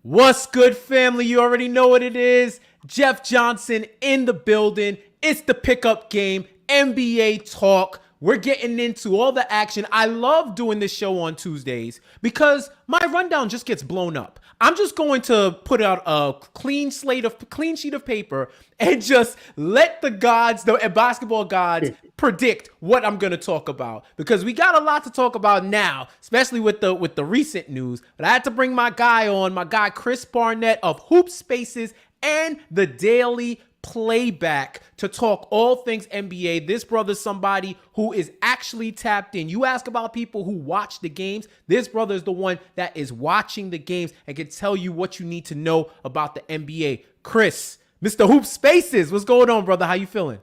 What's good, family? You already know what it is. Jeff Johnson in the building. It's the pickup game, NBA talk. We're getting into all the action. I love doing this show on Tuesdays because my rundown just gets blown up. I'm just going to put out a clean sheet of paper and just let the gods, the basketball gods, predict what I'm going to talk about because we got a lot to talk about now, especially with the recent news. But I had to bring my guy Chris Barnett of Hoop Spaces and the Daily Playback to talk all things NBA. This brother's somebody who is actually tapped in. You ask about people who watch the games. This brother is the one that is watching the games and can tell you what you need to know about the NBA. Chris, Mr. Hoop Spaces, what's going on, brother? How you feeling?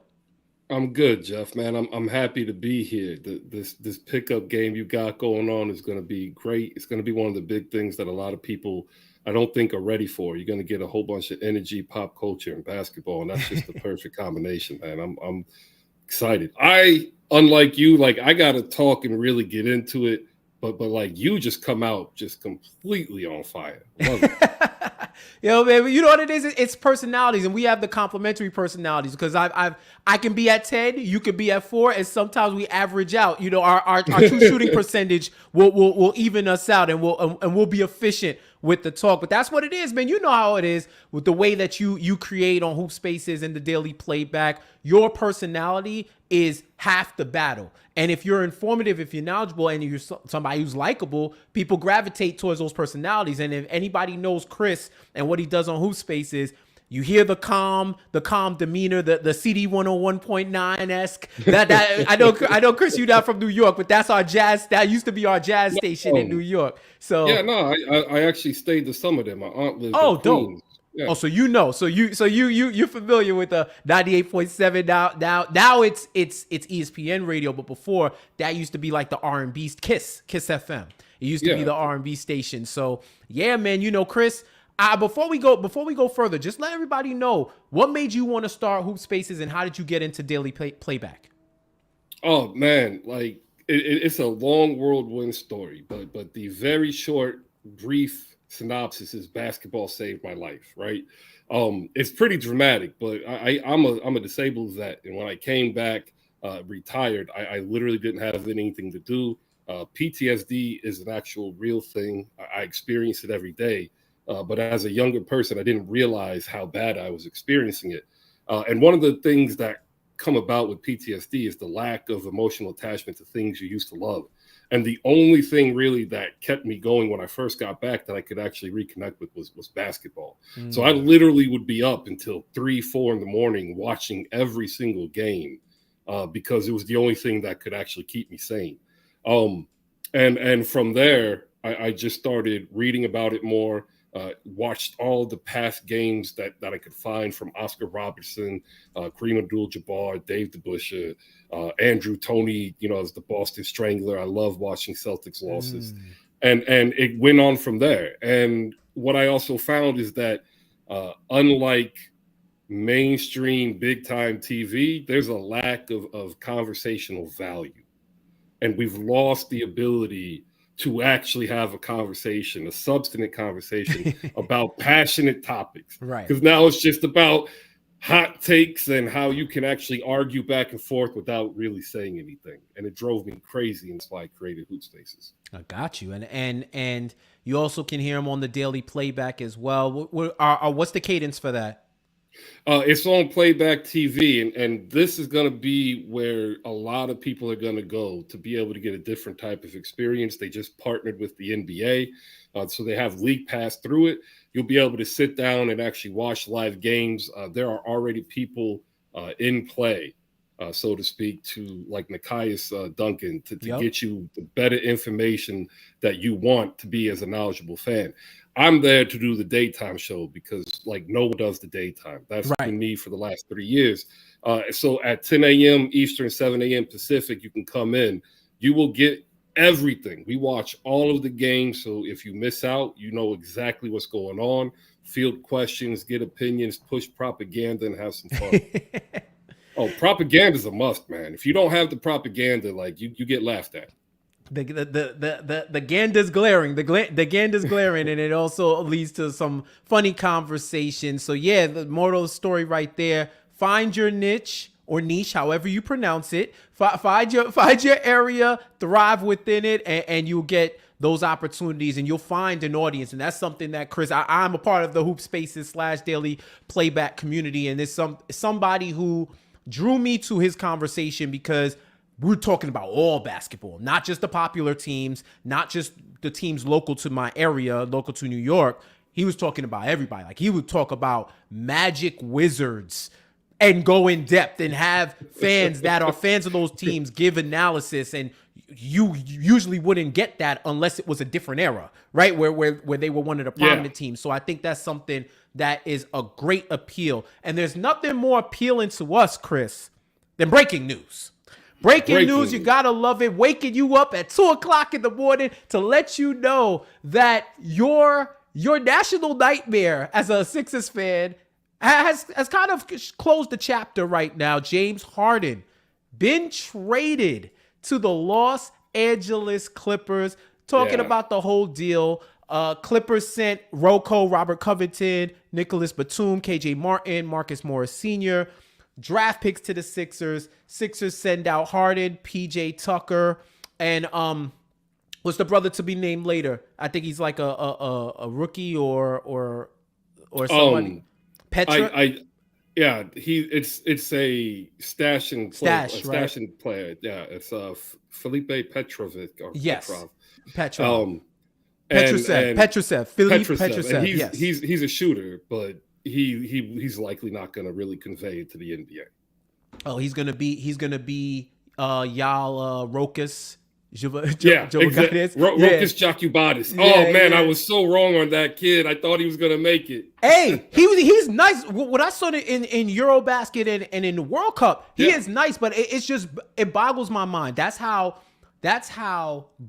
I'm good, Jeff, man. I'm happy to be here. This pickup game you got going on is going to be great. It's going to be one of the big things that a lot of people I don't think are ready for. You're going to get a whole bunch of energy, pop culture, and basketball, and that's just the perfect combination, man. I'm excited. Unlike you, like I got to talk and really get into it, but like you just come out just completely on fire. Love it. Yo, man, you know what it is? It's personalities, and we have the complementary personalities because I can be at 10, you can be at 4, and sometimes we average out. You know, our true shooting percentage will even us out, and we'll be efficient with the talk. But that's what it is, man. You know how it is with the way that you create on Hoop Spaces and the Daily Playback. Your personality is half the battle. And if you're informative, if you're knowledgeable, and you're somebody who's likable, people gravitate towards those personalities. And if anybody knows Chris and what he does on Hoop Spaces, you hear the calm demeanor, the CD 101.9-esque. That I know, Chris, you're not from New York, but that's our jazz. That used to be our jazz station in New York. So yeah, no, I actually stayed to some of them. My aunt lived in dope. Queens. Yeah. Oh, so you're familiar with the 98.7 now it's ESPN radio, but before that used to be like the R&B Kiss FM. It used to be the R&B station. So yeah, man, you know, Chris, before we go further, just let everybody know what made you want to start Hoop Spaces and how did you get into Daily Playback? Oh man, like it's a long whirlwind story, but the very short, brief synopsis is basketball saved my life, right? It's pretty dramatic, but I'm a disabled vet, and when I came back, retired, I literally didn't have anything to do. PTSD is an actual real thing. I experience it every day, but as a younger person, I didn't realize how bad I was experiencing it. And one of the things that come about with PTSD is the lack of emotional attachment to things you used to love. And the only thing really that kept me going when I first got back that I could actually reconnect with was basketball. So I literally would be up until 3, 4 in the morning watching every single game because it was the only thing that could actually keep me sane. And from there, I just started reading about it more. Watched all the past games that I could find from Oscar Robertson, Kareem Abdul-Jabbar, Dave DeBusschere, Andrew Toney, you know, as the Boston Strangler. I love watching Celtics losses. And it went on from there. And what I also found is that unlike mainstream big-time TV, there's a lack of conversational value. And we've lost the ability to actually have a conversation, a substantive conversation about passionate topics. Right. Because now it's just about hot takes and how you can actually argue back and forth without really saying anything. And it drove me crazy, and that's why I created Hoop Spaces. I got you. And you also can hear him on the Daily Playback as well. What's the cadence for that? It's on Playback TV, and this is going to be where a lot of people are going to go to be able to get a different type of experience. They just partnered with the NBA, so they have League Pass through it. You'll be able to sit down and actually watch live games. There are already people in play, so to speak, to like Nikias Duncan to get you the better information that you want to be as a knowledgeable fan. I'm there to do the daytime show because like no one does the daytime. That's been me for the last 3 years. So at 10 a.m. Eastern, 7 a.m. Pacific, you can come in. You will get everything. We watch all of the games. So if you miss out, you know exactly what's going on. Field questions, get opinions, push propaganda, and have some fun. Oh, propaganda is a must, man. If you don't have the propaganda, like you get laughed at. The gander's glaring. The gander's glaring, and it also leads to some funny conversations. So yeah, the moral of the story right there: find your niche or niche, however you pronounce it. Find your area, thrive within it, and you'll get those opportunities, and you'll find an audience. And that's something that Chris, I'm a part of the Hoop Spaces / Daily Playback community, and it's somebody who drew me to his conversation because we're talking about all basketball, not just the popular teams, not just the teams local to my area, local to New York. He was talking about everybody. Like, he would talk about Magic, Wizards, and go in depth and have fans that are fans of those teams give analysis. And you usually wouldn't get that unless it was a different era, right? Where they were one of the prominent teams. So I think that's something that is a great appeal. And there's nothing more appealing to us, Chris, than breaking news. Breaking news, you gotta love it. Waking you up at 2:00 in the morning to let you know that your national nightmare as a Sixers fan has kind of closed the chapter right now. James Harden been traded to the Los Angeles Clippers. Talking about the whole deal. Clippers sent Rocco, Robert Covington, Nicholas Batum, KJ Martin, Marcus Morris Sr., draft picks to the Sixers. Sixers send out Harden, PJ Tucker, and what's the brother to be named later? I think he's like a rookie or somebody. Petra. It's a stashing player. Yeah, it's Felipe Petrovic or Petrov. Petrushev. Petrushev. And he's a shooter, but he's likely not going to really convey it to the NBA. Oh, he's gonna be Yal Rokas. Rokas Jacubadis. I was so wrong on that kid. I thought he was gonna make it. Hey, he's nice. What I saw in Eurobasket and in the World Cup, he is nice, but it boggles my mind. That's how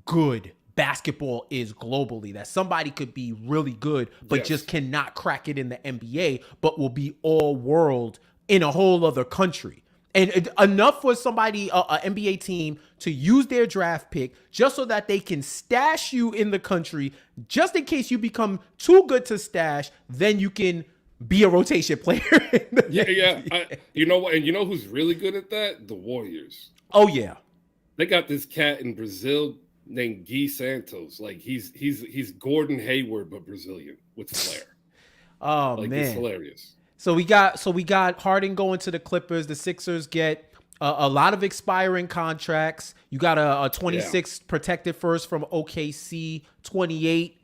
good basketball is globally, that somebody could be really good but just cannot crack it in the NBA, but will be all world in a whole other country. And enough for somebody, an NBA team, to use their draft pick just so that they can stash you in the country, just in case you become too good to stash, then you can be a rotation player. You know what? And you know who's really good at that? The Warriors. Oh yeah, they got this cat in Brazil named Gui Santos. Like he's Gordon Hayward but Brazilian with flair. Oh man, it's hilarious. So we got Harden going to the Clippers. The Sixers get a lot of expiring contracts. You got a 26 protected first from OKC, 28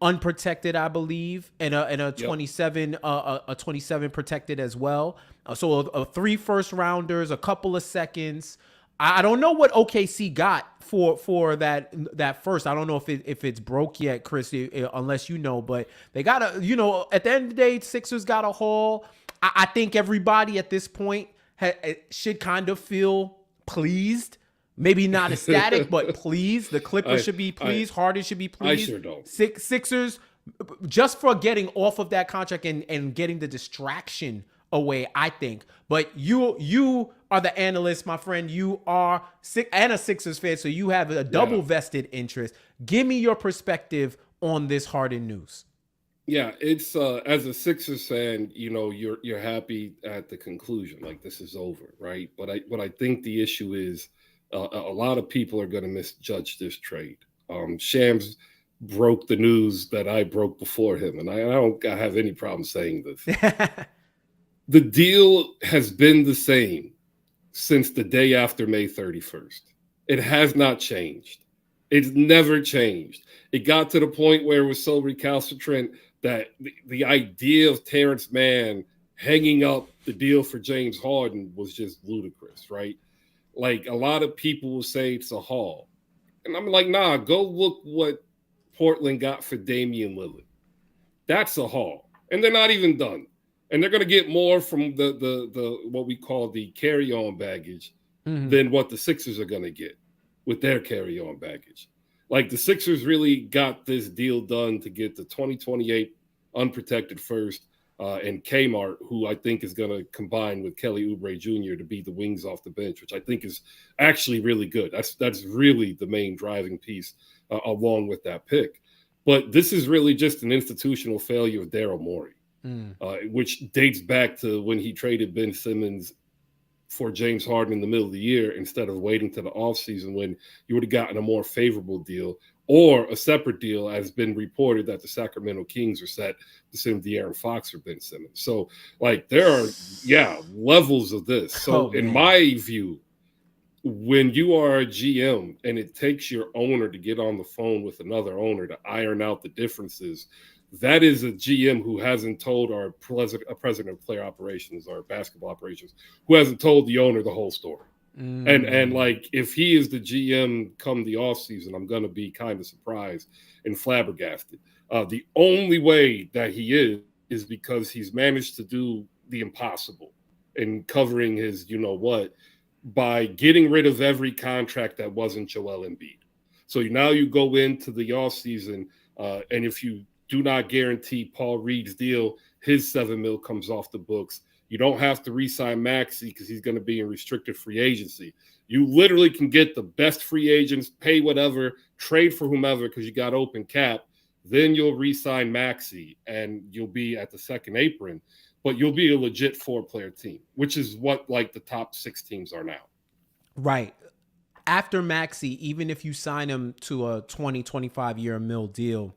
unprotected, I believe, and a 27 a 27 protected as well. So 3 first rounders, a couple of seconds. I don't know what OKC got for that first. I don't know if it's broke yet, Chris, unless you know. But they got at the end of the day, Sixers got a haul. I think everybody at this point should kind of feel pleased. Maybe not ecstatic, but pleased. The Clippers should be pleased. Harden should be pleased. I sure don't. Sixers, just for getting off of that contract and getting the distraction away, I think. But you are the analyst, my friend. You are a Sixers fan, so you have a double vested interest. Give me your perspective on this Harden news. Yeah, it's as a Sixers fan, you're happy at the conclusion, like this is over, right? But what I think the issue is, a lot of people are going to misjudge this trade. Shams broke the news that I broke before him, and I don't have any problem saying this. The deal has been the same since the day after May 31st. It has not changed. It's never changed. It got to the point where it was so recalcitrant that the idea of Terrence Mann hanging up the deal for James Harden was just ludicrous, right? Like, a lot of people will say it's a haul. And I'm like, nah, go look what Portland got for Damian Lillard. That's a haul. And they're not even done. And they're going to get more from the what we call the carry-on baggage than what the Sixers are going to get with their carry-on baggage. Like, the Sixers really got this deal done to get the 2028 unprotected first, and Kmart, who I think is going to combine with Kelly Oubre Jr. to be the wings off the bench, which I think is actually really good. That's really the main driving piece along with that pick. But this is really just an institutional failure of Daryl Morey, which dates back to when he traded Ben Simmons for James Harden in the middle of the year instead of waiting to the offseason when you would have gotten a more favorable deal or a separate deal, as been reported that the Sacramento Kings are set to send De'Aaron Fox for Ben Simmons. So, like, there are, levels of this. So, in my view, when you are a GM and it takes your owner to get on the phone with another owner to iron out the differences, that is a GM who hasn't told a president of player operations or basketball operations, who hasn't told the owner the whole story. And like, if he is the GM come the offseason, I'm going to be kind of surprised and flabbergasted. The only way that he is because he's managed to do the impossible in covering his, by getting rid of every contract that wasn't Joel Embiid. So now you go into the offseason, and if you do not guarantee Paul Reed's deal, his $7 million comes off the books. You don't have to re-sign Maxey because he's going to be in restricted free agency. You literally can get the best free agents, pay whatever, trade for whomever because you got open cap. Then you'll re-sign Maxey and you'll be at the second apron, but you'll be a legit 4-player team, which is what like the top 6 teams are now. Right. After Maxey, even if you sign him to a 25 year mil deal,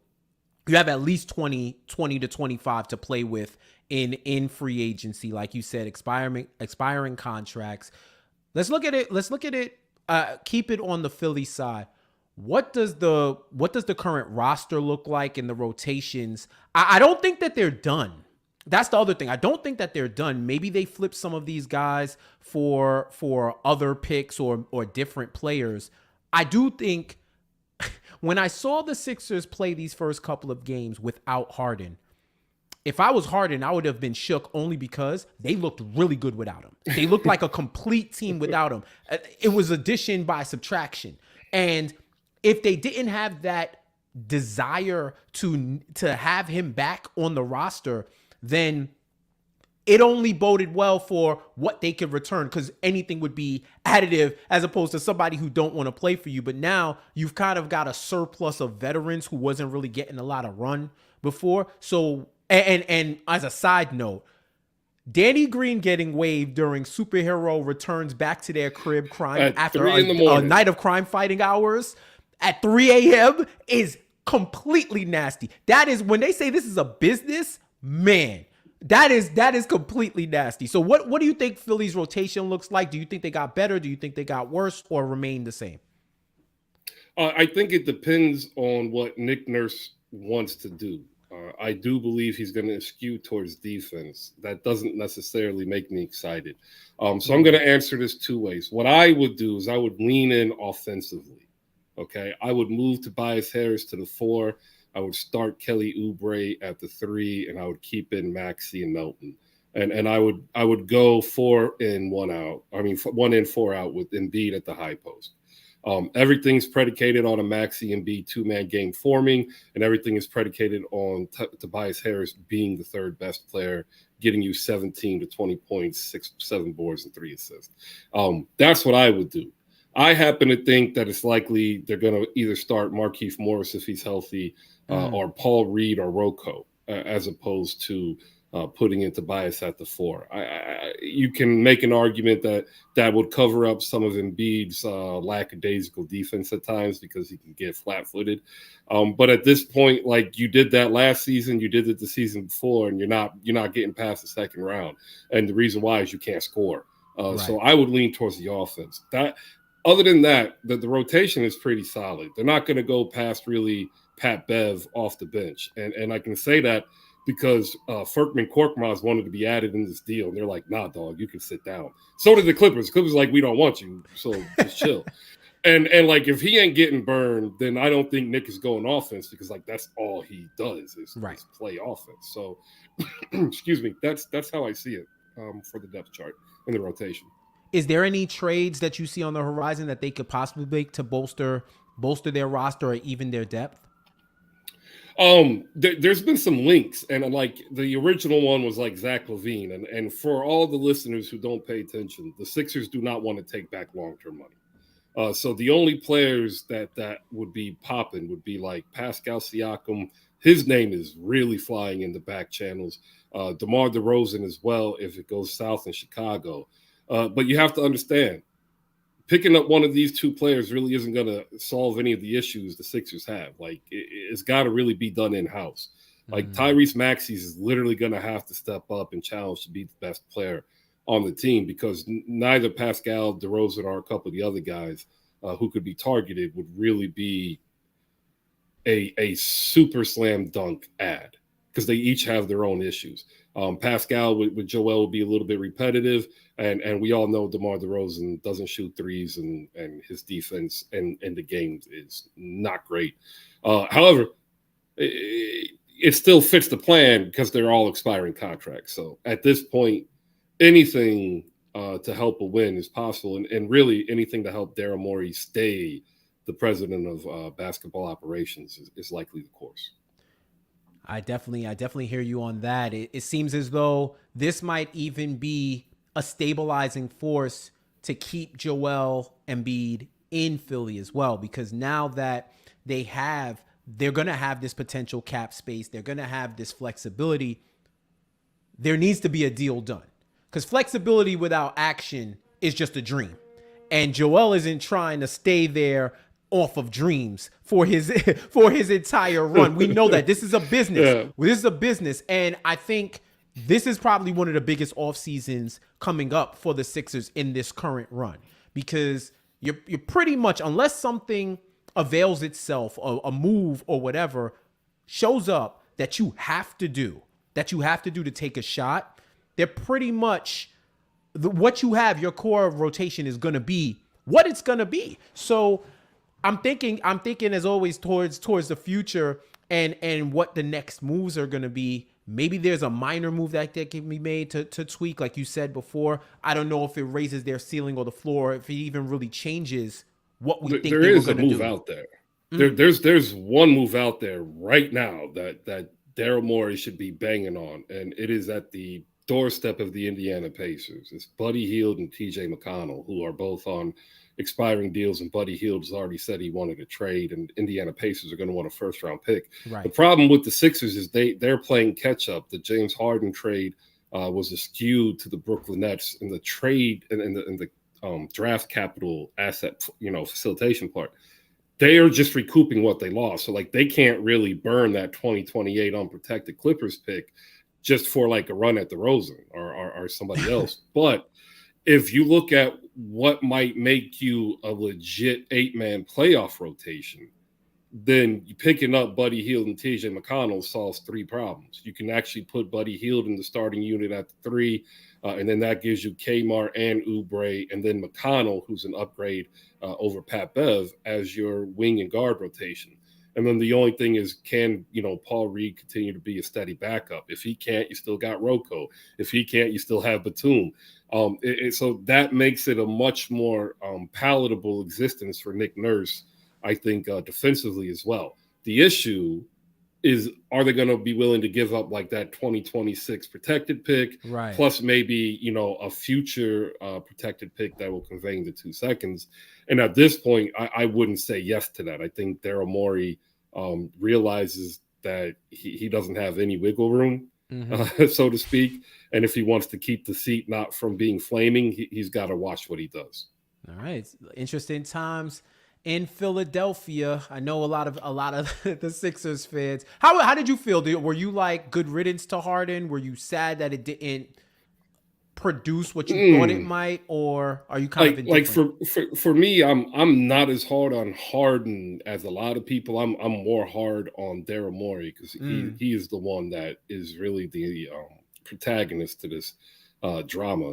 you have at least 20 to 25 to play with in free agency, like you said, expiring contracts. Let's look at it. Keep it on the Philly side. What does the current roster look like in the rotations? I don't think that they're done. That's the other thing. I don't think that they're done. Maybe they flip some of these guys for other picks or different players. I do think when I saw the Sixers play these first couple of games without Harden, if I was Harden, I would have been shook only because they looked really good without him. They looked like a complete team without him. It was addition by subtraction. And if they didn't have that desire to have him back on the roster, then it only boded well for what they could return, because anything would be additive as opposed to somebody who don't want to play for you. But now you've kind of got a surplus of veterans who wasn't really getting a lot of run before. So, and as a side note, Danny Green getting waived during superhero returns back to their crib crime after a night of crime fighting hours at 3 a.m. is completely nasty. That is, when they say this is a business, man, that is completely nasty. So what do you think Philly's rotation looks like? Do you think they got better? Do you think they got worse or remain the same? I think it depends on what Nick Nurse wants to do. I do believe he's going to skew towards defense. That doesn't necessarily make me excited. So I'm going to answer this 2 ways. What I would do is I would lean in offensively. Okay. I would move Tobias Harris to the 4. I would start Kelly Oubre at the 3, and I would keep in Maxey and Melton. And I would go 4 in, 1 out. I mean, 1 in, 4 out with Embiid at the high post. Everything's predicated on a Maxey Embiid 2-man game forming, and everything is predicated on Tobias Harris being the 3rd best player, getting you 17 to 20 points, 7 boards, and 3 assists. That's what I would do. I happen to think that it's likely they're going to either start Markieff Morris if he's healthy, or Paul Reed or Rocco, as opposed to putting in Tobias at the 4. You can make an argument that would cover up some of Embiid's lackadaisical defense at times because he can get flat-footed. But at this point, like, you did that last season, you did it the season before, and you're not getting past the second round. And the reason why is you can't score. Right. So I would lean towards the offense. Other than that, the rotation is pretty solid. They're not going to go past really Pat Bev off the bench. And I can say that because Furkman Korkmaz wanted to be added in this deal. And they're like, nah, dog, you can sit down. So did the Clippers. Clippers like, we don't want you, so just chill. And like, if he ain't getting burned, then I don't think Nick is going offense, because like that's all he does is play offense. So, excuse me, that's how I see it for the depth chart in the rotation. Is there any trades that you see on the horizon that they could possibly make to bolster their roster or even their depth? There's been some links, and like the original one was like Zach LaVine, and for all the listeners who don't pay attention, the Sixers do not want to take back long-term money. So the only players that would be popping would be like Pascal Siakam. His name is really flying in the back channels. DeMar DeRozan as well if it goes south in Chicago. But you have to understand, picking up one of these two players really isn't going to solve any of the issues the Sixers have. Like, it's got to really be done in-house. Like, Tyrese Maxey is literally going to have to step up and challenge to be the best player on the team because neither Pascal, DeRozan, or a couple of the other guys who could be targeted would really be a super slam dunk ad because they each have their own issues. Pascal with Joel will be a little bit repetitive, and we all know DeMar DeRozan doesn't shoot threes, and his defense and the game is not great. However, it still fits the plan because they're all expiring contracts. So at this point, anything to help a win is possible, and really anything to help Daryl Morey stay the president of basketball operations is likely the course. I definitely hear you on that. It seems as though this might even be a stabilizing force to keep Joel Embiid in Philly as well, because now that they're going to have this potential cap space, they're going to have this flexibility, there needs to be a deal done, because flexibility without action is just a dream. And Joel isn't trying to stay there off of dreams for his entire run. We know that this is a business. Yeah. This is a business. And I think this is probably one of the biggest off seasons coming up for the Sixers in this current run, because you're pretty much, unless something avails itself, a move or whatever shows up that you have to do to take a shot, they're pretty much what you have, your core rotation is going to be what it's going to be. So I'm thinking as always towards the future and what the next moves are going to be. Maybe there's a minor move that can be made to tweak, like you said before. I don't know if it raises their ceiling or the floor, if it even really changes what we think they were going to do. There is a move out there. There's one move out there right now that Daryl Morey should be banging on, and it is at the doorstep of the Indiana Pacers. It's Buddy Hield and TJ McConnell, who are both on expiring deals, and Buddy Hield has already said he wanted to trade, and Indiana Pacers are going to want a first-round pick. Right. The problem with the Sixers is they're playing catch-up. The James Harden trade was skewed to the Brooklyn Nets, and the trade and the draft capital asset, facilitation part. They are just recouping what they lost. So, like, they can't really burn that 2028 unprotected Clippers pick just for, like, a run at DeRozan or somebody else. But if you look at what might make you a legit 8-man playoff rotation, then picking up Buddy Hield and TJ McConnell solves three problems. You can actually put Buddy Hield in the starting unit at the 3, and then that gives you Kmart and Oubre, and then McConnell, who's an upgrade over Pat Bev, as your wing and guard rotation. And then the only thing is, can Paul Reed continue to be a steady backup? If he can't, you still got Rocco. If he can't, you still have Batum. So that makes it a much more palatable existence for Nick Nurse, I think, defensively as well. The issue is, are they going to be willing to give up like that 2026 protected pick, right, plus maybe, a future protected pick that will convey the 2 seconds? And at this point, I wouldn't say yes to that. I think Daryl Morey realizes that he doesn't have any wiggle room, so to speak. And if he wants to keep the seat not from being flaming, he's got to watch what he does. All right. It's interesting times in Philadelphia. I know a lot of the Sixers fans. How did you feel? Were you like good riddance to Harden? Were you sad that it didn't produce what you thought it might, or are you kind of indifferent? Like for me, I'm not as hard on Harden as a lot of people. I'm more hard on Daryl Morey because he is the one that is really the protagonist to this drama.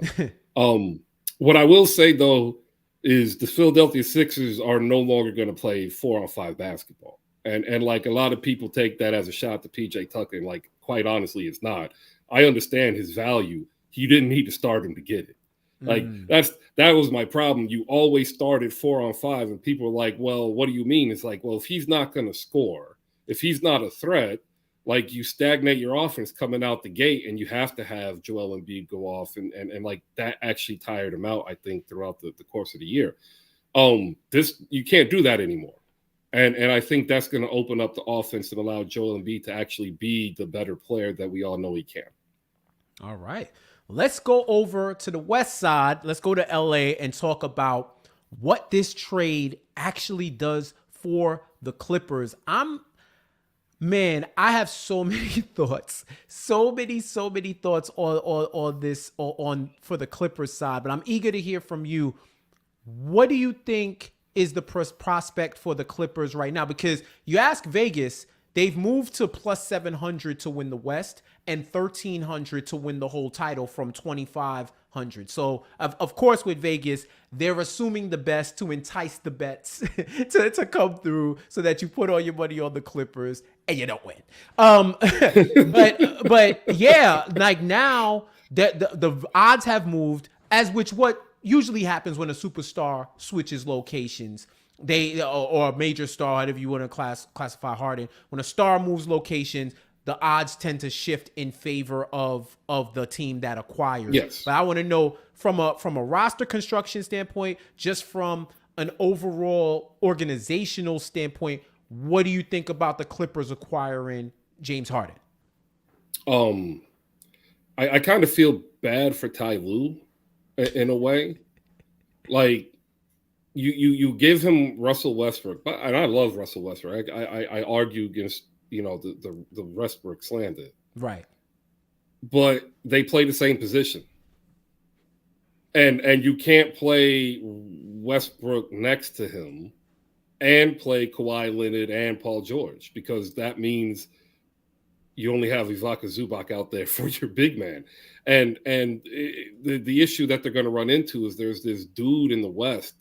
What I will say though is the Philadelphia Sixers are no longer going to play 4-on-5 basketball, and like a lot of people take that as a shot to PJ Tucker, and like quite honestly, it's not. I understand his value. You didn't need to start him to get it. Like that was my problem. You always started 4-on-5, and people were like, "Well, what do you mean?" It's like, well, if he's not going to score, if he's not a threat, like you stagnate your offense coming out the gate, and you have to have Joel Embiid go off, and like that actually tired him out, I think, throughout the course of the year. This, you can't do that anymore. And I think that's going to open up the offense and allow Joel Embiid to actually be the better player that we all know he can. All right. Let's go over to the West Side. Let's go to LA and talk about what this trade actually does for the Clippers. Man, I have so many thoughts, so many thoughts on this for the Clippers side, but I'm eager to hear from you. What do you think is the prospect for the Clippers right now? Because you ask Vegas, they've moved to plus 700 to win the West and 1,300 to win the whole title from 2,500. So, of course, with Vegas, they're assuming the best to entice the bets to come through so that you put all your money on the Clippers and you don't win. But yeah, like now the odds have moved, as which what usually happens when a superstar switches locations. Or a major star, however you want to classify Harden. When a star moves locations, the odds tend to shift in favor of the team that acquires. Yes. But I want to know from a roster construction standpoint, just from an overall organizational standpoint, what do you think about the Clippers acquiring James Harden? I kind of feel bad for Ty Lue in a way. Like, you give him Russell Westbrook, and I love Russell Westbrook. I argue against the Westbrook slander, right? But they play the same position, and you can't play Westbrook next to him and play Kawhi Leonard and Paul George, because that means you only have Ivica Zubac out there for your big man. And the issue that they're going to run into is there's this dude in the West.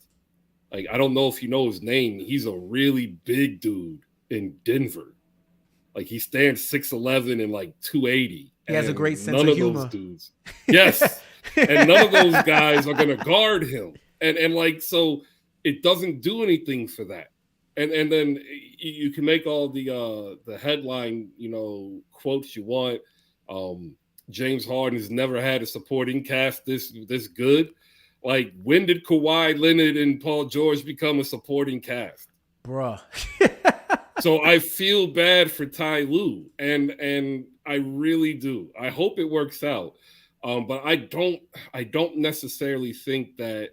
Like, I don't know if you know his name. He's a really big dude in Denver. Like, he stands 6'11" and like 280. He has a great sense of humor. None of those dudes. Yes. And none of those guys are going to guard him. And like, so it doesn't do anything for that. And then you can make all the headline, quotes you want. James Harden has never had a supporting cast this good. Like, when did Kawhi Leonard and Paul George become a supporting cast? Bruh. So I feel bad for Ty Lue, and I really do. I hope it works out. But I don't necessarily think that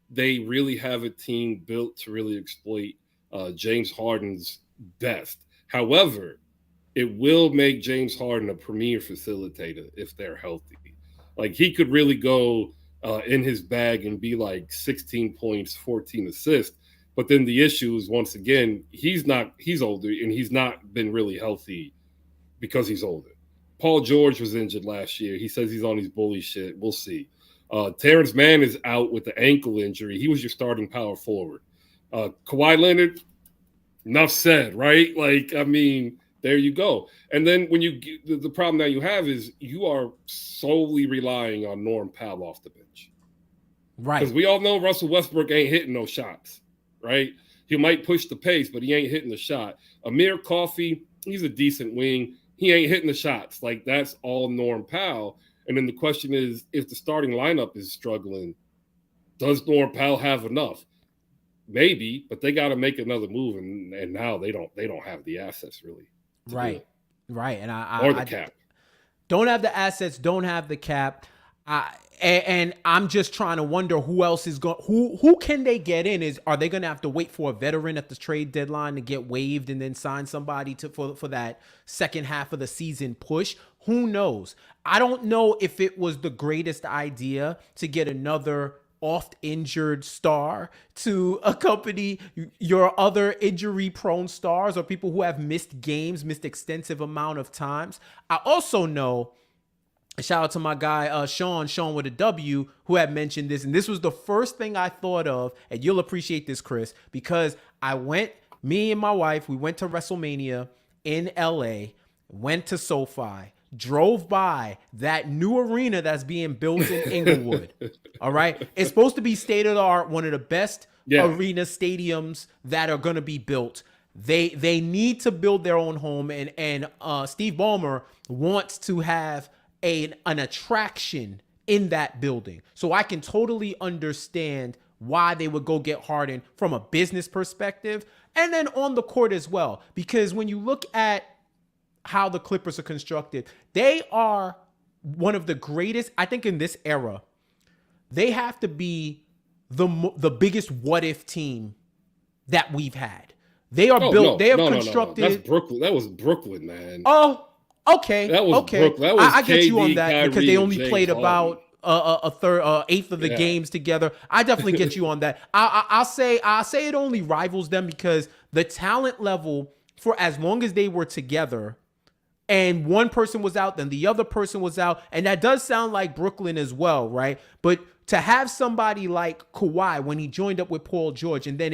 they really have a team built to really exploit James Harden's best. However, it will make James Harden a premier facilitator if they're healthy. Like, he could really go in his bag and be like 16 points, 14 assists. But then the issue is, once again, he's older, and he's not been really healthy because he's older. Paul George was injured last year. He says he's on his bully shit. We'll see. Terrence Mann is out with the ankle injury. He was your starting power forward. Kawhi Leonard, enough said, right? Like, I mean, there you go. And then when the problem that you have is you are solely relying on Norm Powell off the bench. Right. Because we all know Russell Westbrook ain't hitting no shots, right? He might push the pace, but he ain't hitting the shot. Amir Coffey, he's a decent wing. He ain't hitting the shots. Like, that's all Norm Powell. And then the question is, if the starting lineup is struggling, does Norm Powell have enough? Maybe, but they got to make another move, and now they don't have the assets really. Right. And or the cap. Don't have the assets, don't have the cap. And I'm just trying to wonder who else is going. Who can they get in? Are they going to have to wait for a veteran at the trade deadline to get waived and then sign somebody for that second half of the season push? Who knows? I don't know if it was the greatest idea to get another oft-injured star to accompany your other injury-prone stars or people who have missed games, missed extensive amount of times. I also know, shout out to my guy, Sean with a W, who had mentioned this. And this was the first thing I thought of. And you'll appreciate this, Chris, because me and my wife, we went to WrestleMania in LA, went to SoFi, drove by that new arena that's being built in Inglewood. All right. It's supposed to be state of the art, one of the best arena stadiums that are going to be built. They need to build their own home, and Steve Ballmer wants to have an attraction in that building. So I can totally understand why they would go get Harden from a business perspective, and then on the court as well. Because when you look at how the Clippers are constructed, they are one of the greatest, I think, in this era. They have to be the biggest what if team that we've had. They are built. They have constructed. That's Brooklyn. That was Brooklyn, man. Oh, okay. That was okay. Brooklyn. That was I get you on KD, that Kyrie, because they only James played Harden. about eighth of the games together. I definitely get you on that. I'll say it only rivals them because the talent level for as long as they were together, and one person was out, then the other person was out, and that does sound like Brooklyn as well, right? But to have somebody like Kawhi when he joined up with Paul George, and then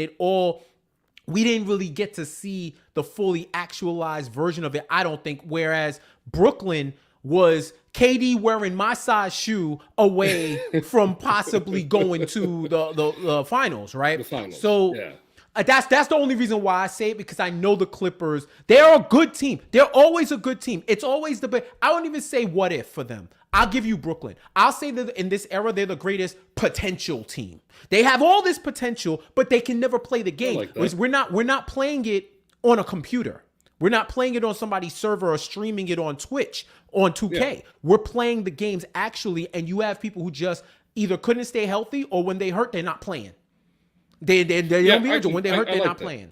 we didn't really get to see the fully actualized version of it, I don't think. Whereas Brooklyn was KD wearing my size shoe away from possibly going to the finals, right? The finals. So yeah. That's the only reason why I say it, because I know the Clippers, they're a good team. They're always a good team. It's always I won't even say what if for them. I'll give you Brooklyn. I'll say that in this era, they're the greatest potential team. They have all this potential, but they can never play the game. Like that. We're not playing it on a computer. We're not playing it on somebody's server or streaming it on Twitch on 2K. Yeah. We're playing the games actually, and you have people who just either couldn't stay healthy or when they hurt, they're not playing. They don't be injured. When they hurt, they're not playing.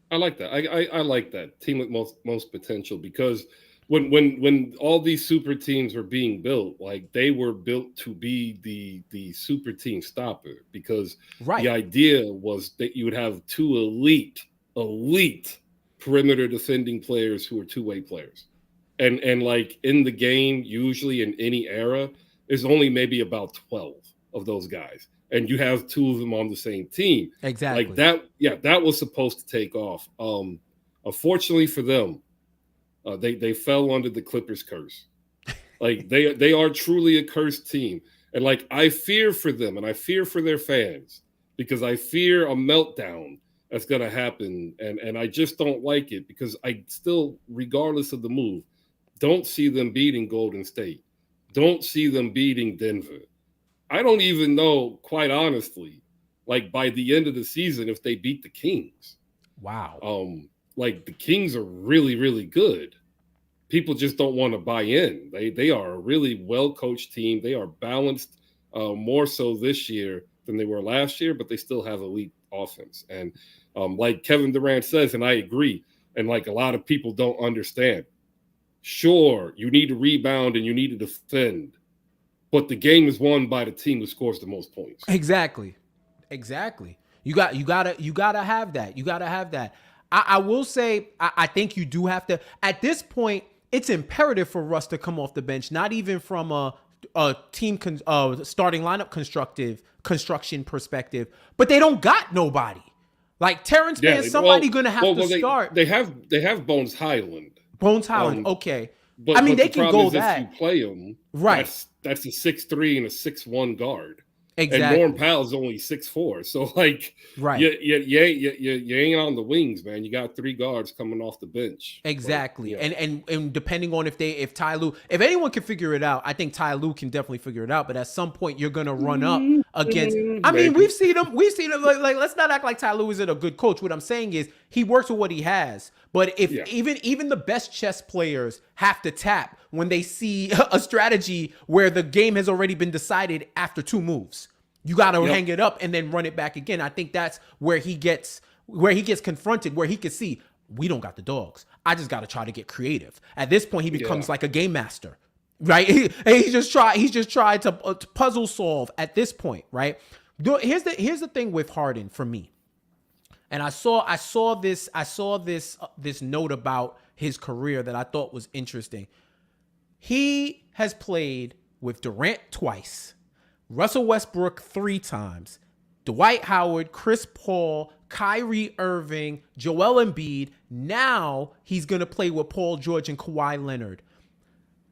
I like that. I like that team with most potential, because when all these super teams were being built, like, they were built to be the super team stopper, because the idea was that you would have two elite perimeter defending players who are two-way players, and like in the game, usually in any era, there's only maybe about 12 of those guys. And you have two of them on the same team. Exactly. Like that, that was supposed to take off. Unfortunately for them, they fell under the Clippers curse. Like, they are truly a cursed team. And like, I fear for them, and I fear for their fans, because I fear a meltdown that's gonna happen. And I just don't like it, because I still, regardless of the move, don't see them beating Golden State. Don't see them beating Denver. I don't even know, quite honestly, like, by the end of the season, if they beat the Kings. Wow. Like, the Kings are really, really good. People just don't want to buy in. They are a really well-coached team. They are balanced more so this year than they were last year, but they still have elite offense. And like Kevin Durant says, and I agree, and like a lot of people don't understand, sure, you need to rebound and you need to defend, but the game is won by the team who scores the most points. Exactly. You gotta have that. You gotta have that. I will say, I think you do have to. At this point, it's imperative for Russ to come off the bench, not even from a team starting lineup construction perspective, but they don't got nobody. Like Terrence Mann, somebody gonna have to start. They have Bones Highland. Okay. But, I mean, they can go that. If you play them, right? That's a 6'3" and a 6'1" guard. Exactly. And Norm Powell's only 6'4", so like, right? You ain't on the wings, man. You got three guards coming off the bench. Exactly. But, and depending on if Ty Lue, if anyone can figure it out, I think Ty Lue can definitely figure it out. But at some point, you're gonna run up against. I mean, we've seen him. Like let's not act like Ty Lue isn't a good coach. What I'm saying is he works with what he has. But if even the best chess players have to tap when they see a strategy where the game has already been decided after two moves. You got to hang it up and then run it back again. I think that's where he gets confronted, where he can see, we don't got the dogs. I just got to try to get creative. At this point, he becomes like a game master, right? He's just tried to puzzle solve at this point, right? Here's the thing with Harden for me. And I saw this note about his career that I thought was interesting. He has played with Durant twice, Russell Westbrook 3 times, Dwight Howard, Chris Paul, Kyrie Irving, Joel Embiid. Now he's going to play with Paul George and Kawhi Leonard.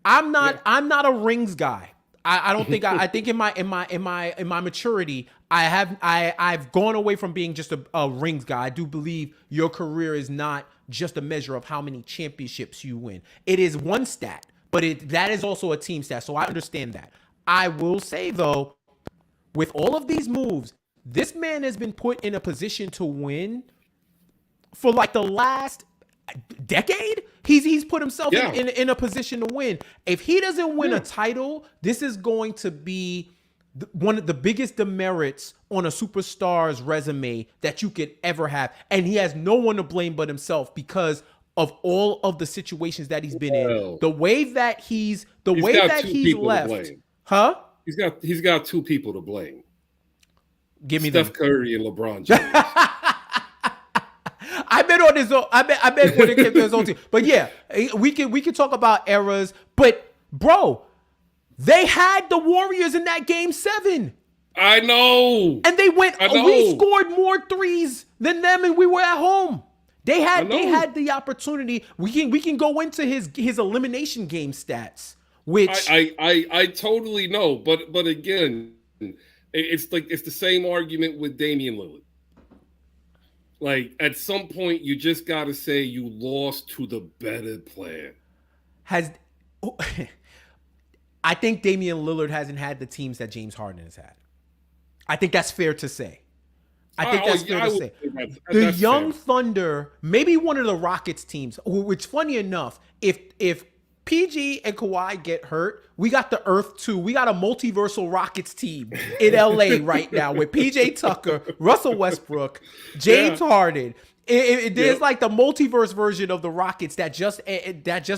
I'm not a rings guy. I don't think I think in my maturity, I've gone away from being just a rings guy. I do believe your career is not just a measure of how many championships you win. It is one stat, but that is also a team stat. So I understand that. I will say though, with all of these moves, this man has been put in a position to win for like the last decade. He's put himself in a position to win. If he doesn't win a title, this is going to be one of the biggest demerits on a superstar's resume that you could ever have. And he has no one to blame but himself because of all of the situations that he's been in. The way that he's left. Huh? He's got two people to blame. Give me Steph Curry and LeBron James. I bet on his own. I bet when it came to his own team. But yeah, we can talk about eras. But bro, they had the Warriors in that game 7. I know. And they went. We scored more threes than them, and we were at home. They had the opportunity. We can go into his elimination game stats, which I totally know. But again, it's the same argument with Damian Lillard. Like, at some point, you just got to say you lost to the better player. I think Damian Lillard hasn't had the teams that James Harden has had. I think that's fair to say. The Young Thunder, maybe one of the Rockets teams, which funny enough, if PG and Kawhi get hurt, we got the Earth 2. We got a multiversal Rockets team in LA right now with PJ Tucker, Russell Westbrook, James Harden. There's like the multiverse version of the Rockets that just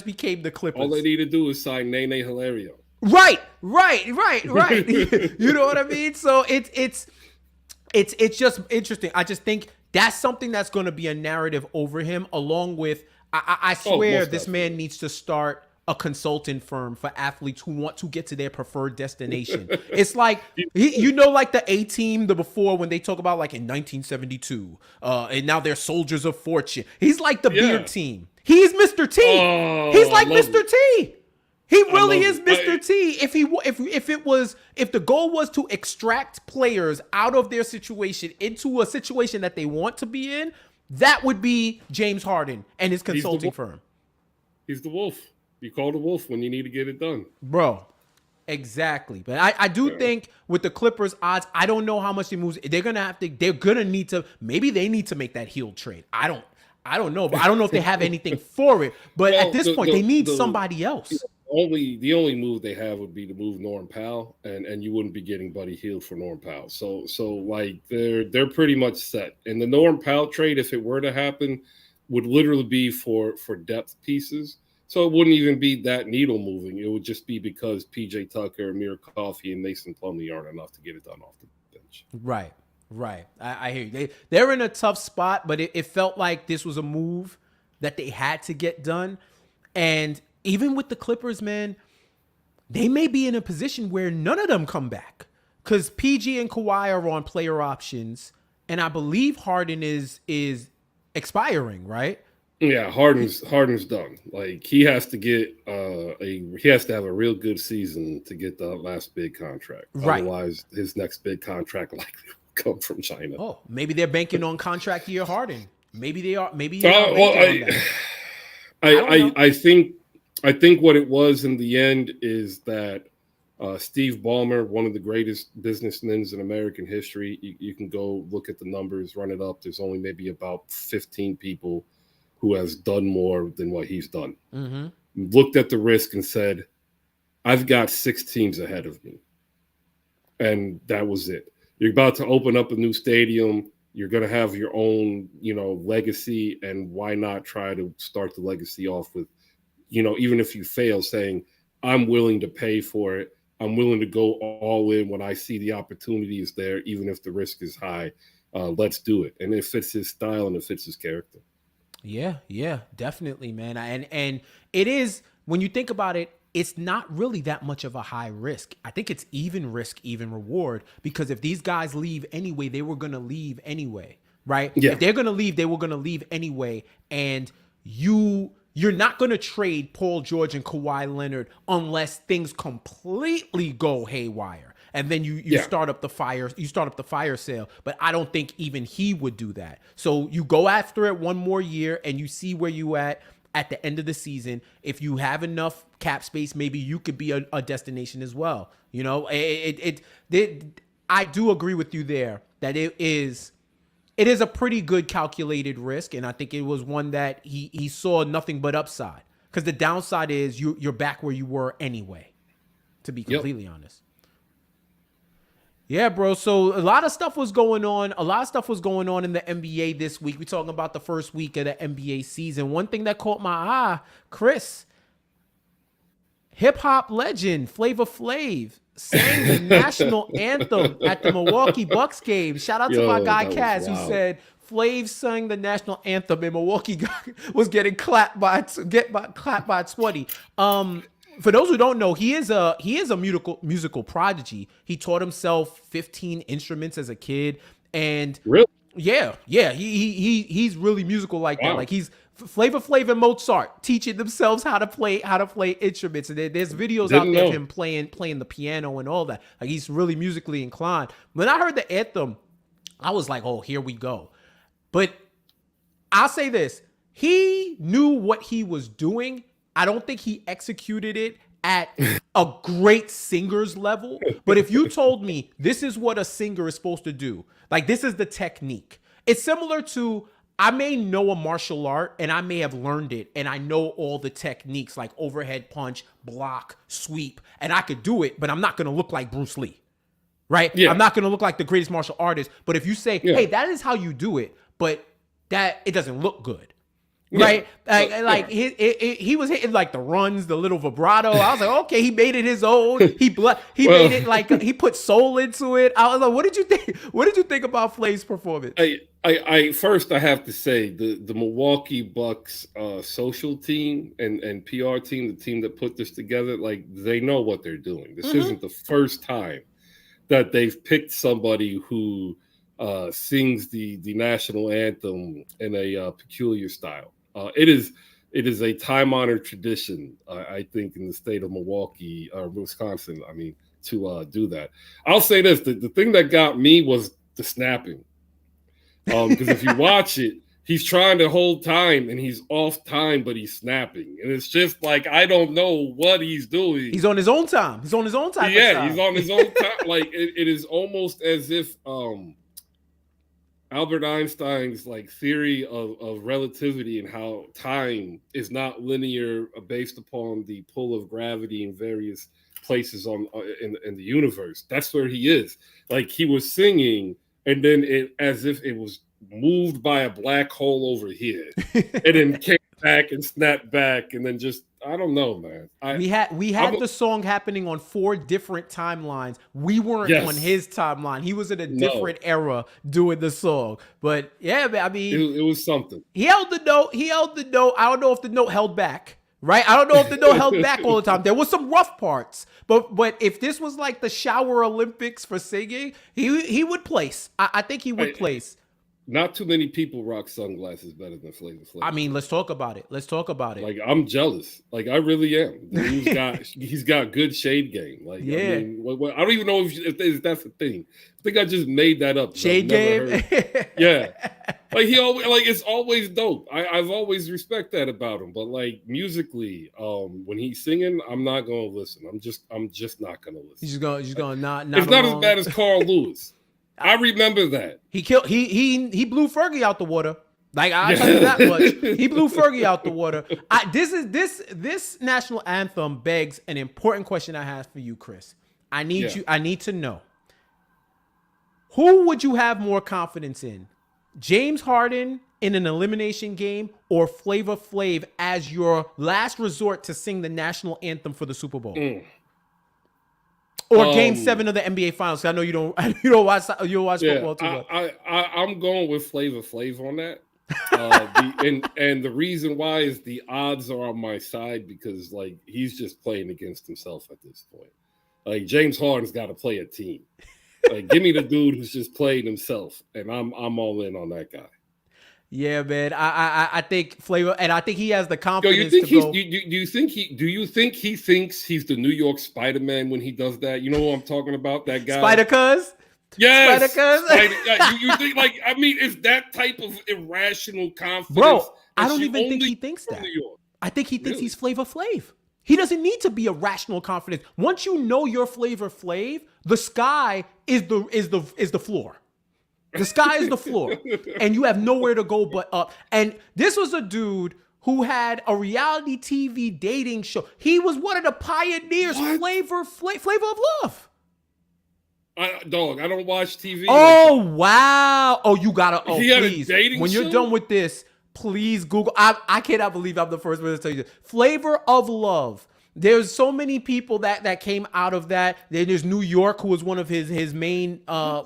became the Clippers. All they need to do is sign Nene Hilario. Right. You know what I mean? So it's just interesting. I just think that's something that's going to be a narrative over him, along with I swear this man needs to start a consulting firm for athletes who want to get to their preferred destination. It's like, like the A-Team, the before when they talk about like in 1972, and now they're soldiers of fortune. He's like the beard team. He's Mr. T. He's like Mr. T. He really is Mr. T. If the goal was to extract players out of their situation into a situation that they want to be in, that would be James Harden and his consulting firm. He's the wolf. You call the wolf when you need to get it done. Bro, exactly. But I do think with the Clippers odds, I don't know how much they move. They're going to need to, maybe they need to make that heel trade. I don't know, but I don't know if they have anything for it. But at this point, they need somebody else. The only move they have would be to move Norm Powell, and you wouldn't be getting Buddy Hield for Norm Powell. So like they're pretty much set. And the Norm Powell trade, if it were to happen, would literally be for depth pieces. So it wouldn't even be that needle moving. It would just be because PJ Tucker, Amir Coffey, and Mason Plumlee aren't enough to get it done off the bench. Right. I hear you. They're in a tough spot, but it felt like this was a move that they had to get done. And even with the Clippers, man, they may be in a position where none of them come back because PG and Kawhi are on player options, and I believe Harden is expiring, right? Yeah, Harden's done. Like he has to get he has to have a real good season to get the last big contract. Right. Otherwise, his next big contract likely will come from China. Oh, maybe they're banking on contract year Harden. Maybe they are. Maybe I think what it was in the end is that Steve Ballmer, one of the greatest businessmen in American history, you can go look at the numbers, run it up. There's only maybe about 15 people who has done more than what he's done. Mm-hmm. Looked at the risk and said, I've got 6 teams ahead of me. And that was it. You're about to open up a new stadium. You're going to have your own, legacy. And why not try to start the legacy off with, even if you fail, saying, I'm willing to pay for it. I'm willing to go all in when I see the opportunity is there, even if the risk is high. Let's do it. And it fits his style and it fits his character. Yeah, definitely, man. And it is, when you think about it, it's not really that much of a high risk. I think it's even risk, even reward, because if these guys leave anyway, they were going to leave anyway, right? Yeah. If they're going to leave, they were going to leave anyway. And you you're not going to trade Paul George and Kawhi Leonard unless things completely go haywire. And then you start up the fire sale. But I don't think even he would do that. So you go after it one more year and you see where you at the end of the season. If you have enough cap space, maybe you could be a destination as well. You know, I do agree with you there that it is a pretty good calculated risk. And I think it was one that he saw nothing but upside, because the downside is you're back where you were anyway, to be completely honest. Yeah, bro. So a lot of stuff was going on. A lot of stuff was going on in the NBA this week. We're talking about the first week of the NBA season. One thing that caught my eye, Chris, hip hop legend Flava Flav sang the national anthem at the Milwaukee Bucks game. Shout out to my guy Kaz, who said Flav sang the national anthem and Milwaukee was getting clapped by 20. For those who don't know, he is a musical prodigy. He taught himself 15 instruments as a kid, and really, he's really musical like that. Like he's Flava Flav and Mozart teaching themselves how to play instruments, and there's videos out there of him playing the piano and all that. Like he's really musically inclined. When I heard the anthem, I was like, oh, here we go. But I'll say this: he knew what he was doing. I don't think he executed it at a great singer's level. But if you told me this is what a singer is supposed to do, like this is the technique, it's similar to, I may know a martial art and I may have learned it and I know all the techniques like overhead punch, block, sweep, and I could do it, but I'm not going to look like Bruce Lee, right? Yeah. I'm not going to look like the greatest martial artist. But if you say, hey, that is how you do it, but that it doesn't look good. Right, he was hitting like the runs, the little vibrato. I was like, okay, he made it his own. He made it like he put soul into it. I was like, what did you think? What did you think about Flav's performance? I first have to say the Milwaukee Bucks social team and PR team, the team that put this together, like they know what they're doing. This isn't the first time that they've picked somebody who sings the national anthem in a peculiar style. It is a time-honored tradition, I think, in the state of Milwaukee or Wisconsin. I mean, to do that. I'll say this: the thing that got me was the snapping, because if you watch it, he's trying to hold time and he's off time, but he's snapping, and it's just like I don't know what he's doing. He's on his own time. He's on his own time. Yeah, he's on his own time. Like it is almost as if Albert Einstein's like theory of relativity and how time is not linear based upon the pull of gravity in various places in the universe. That's where he is. Like he was singing, and then it as if it was moved by a black hole over here, and then came back and snapped back, and then just I don't know, man. We had the song happening on 4 different timelines. We weren't on his timeline. He was in a different era doing the song. But yeah, I mean, it was something. He held the note. I don't know if the note held back. Right? I don't know if the note held back all the time. There was some rough parts. But if this was like the Shower Olympics for singing, he would place. I think he would place. Not too many people rock sunglasses better than Flava Flav. I mean, let's talk about it. Like, I'm jealous. Like, I really am. He's got good shade game. Like, yeah. I mean, I don't even know if that's a thing. I think I just made that up. Shade game? Yeah. Like, it's always dope. I've always respect that about him. But, like, musically, when he's singing, I'm not going to listen. I'm just not going to listen. He's just going not It's not as bad as Carl Lewis. I remember that. He blew Fergie out the water. Like I tell you that much. He blew Fergie out the water. This national anthem begs an important question I have for you, Chris. I need to know. Who would you have more confidence in? James Harden in an elimination game or Flava Flav as your last resort to sing the national anthem for the Super Bowl? Or Game 7 of the NBA Finals. I know you don't watch football too much. I'm going with Flava Flav on that. And the reason why is the odds are on my side because like he's just playing against himself at this point. Like James Harden's got to play a team. Like give me the dude who's just playing himself, and I'm all in on that guy. Yeah, man. I think Flavor, and I think he has the Yo, you confidence think to go. do you think he thinks he's the New York Spider-Man when he does that? You know who I'm talking about? That guy. Spider Cuz? Spider Yes. Cuz? You think like I mean, it's that type of irrational confidence Bro, I that don't you even think only he thinks from that. New York. I think he thinks Really? he's Flava Flav. He doesn't need to be a rational confidence. Once you know your Flavor Flav, the sky is the floor. The sky is the floor. And you have nowhere to go but up. And this was a dude who had a reality TV dating show. He was one of the pioneers, What? Flavor of Love. Dog, I don't watch TV. Oh, like wow. Oh, you gotta, he had a please. dating When you're show? done with this, please Google. I cannot believe I'm the first person to tell you this. Flavor of Love. There's so many people that came out of that. Then there's New York, who was one of his main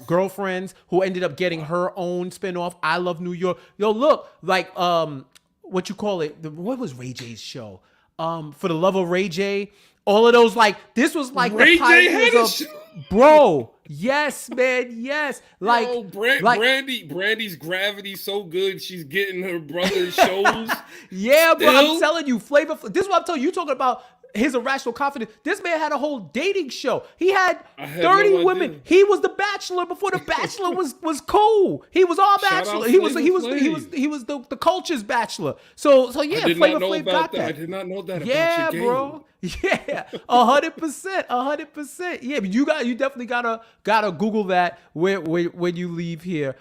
girlfriends, who ended up getting her own spinoff. I Love New York. Yo, look, like what you call it? What was Ray J's show? For the Love of Ray J. All of those, like, this was like Ray the J pioneers had a of, show. bro. Yes, man. Yes, like, Yo, like, Brandy's gravity so good, she's getting her brother's shows. yeah, bro. Still? I'm telling you, Flavor. This is what I'm telling you. You talking about his irrational confidence. This man had a whole dating show. He had I had 30 no women. idea. He was the Bachelor before the Bachelor was cool. He was all Shout out Bachelor. Flava He was Flav. the culture's Bachelor. So yeah, I did Flavor not know Flav about got that. that. I did not know that Yeah, about your game. bro. Yeah, 100%, 100%. Yeah, but you definitely gotta Google that when you leave here.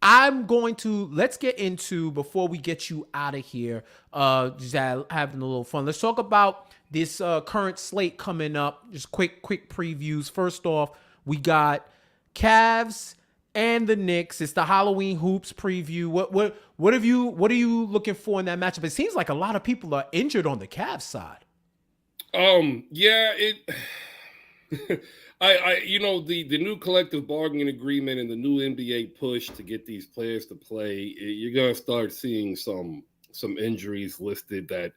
Let's get into, before we get you out of here, just having a little fun. Let's talk about this current slate coming up. Just quick previews. First off, we got Cavs and the Knicks. It's the Halloween hoops preview. What are you looking for in that matchup? It seems like a lot of people are injured on the Cavs side. Yeah, the new collective bargaining agreement and the new NBA push to get these players to play, you're gonna start seeing some injuries listed that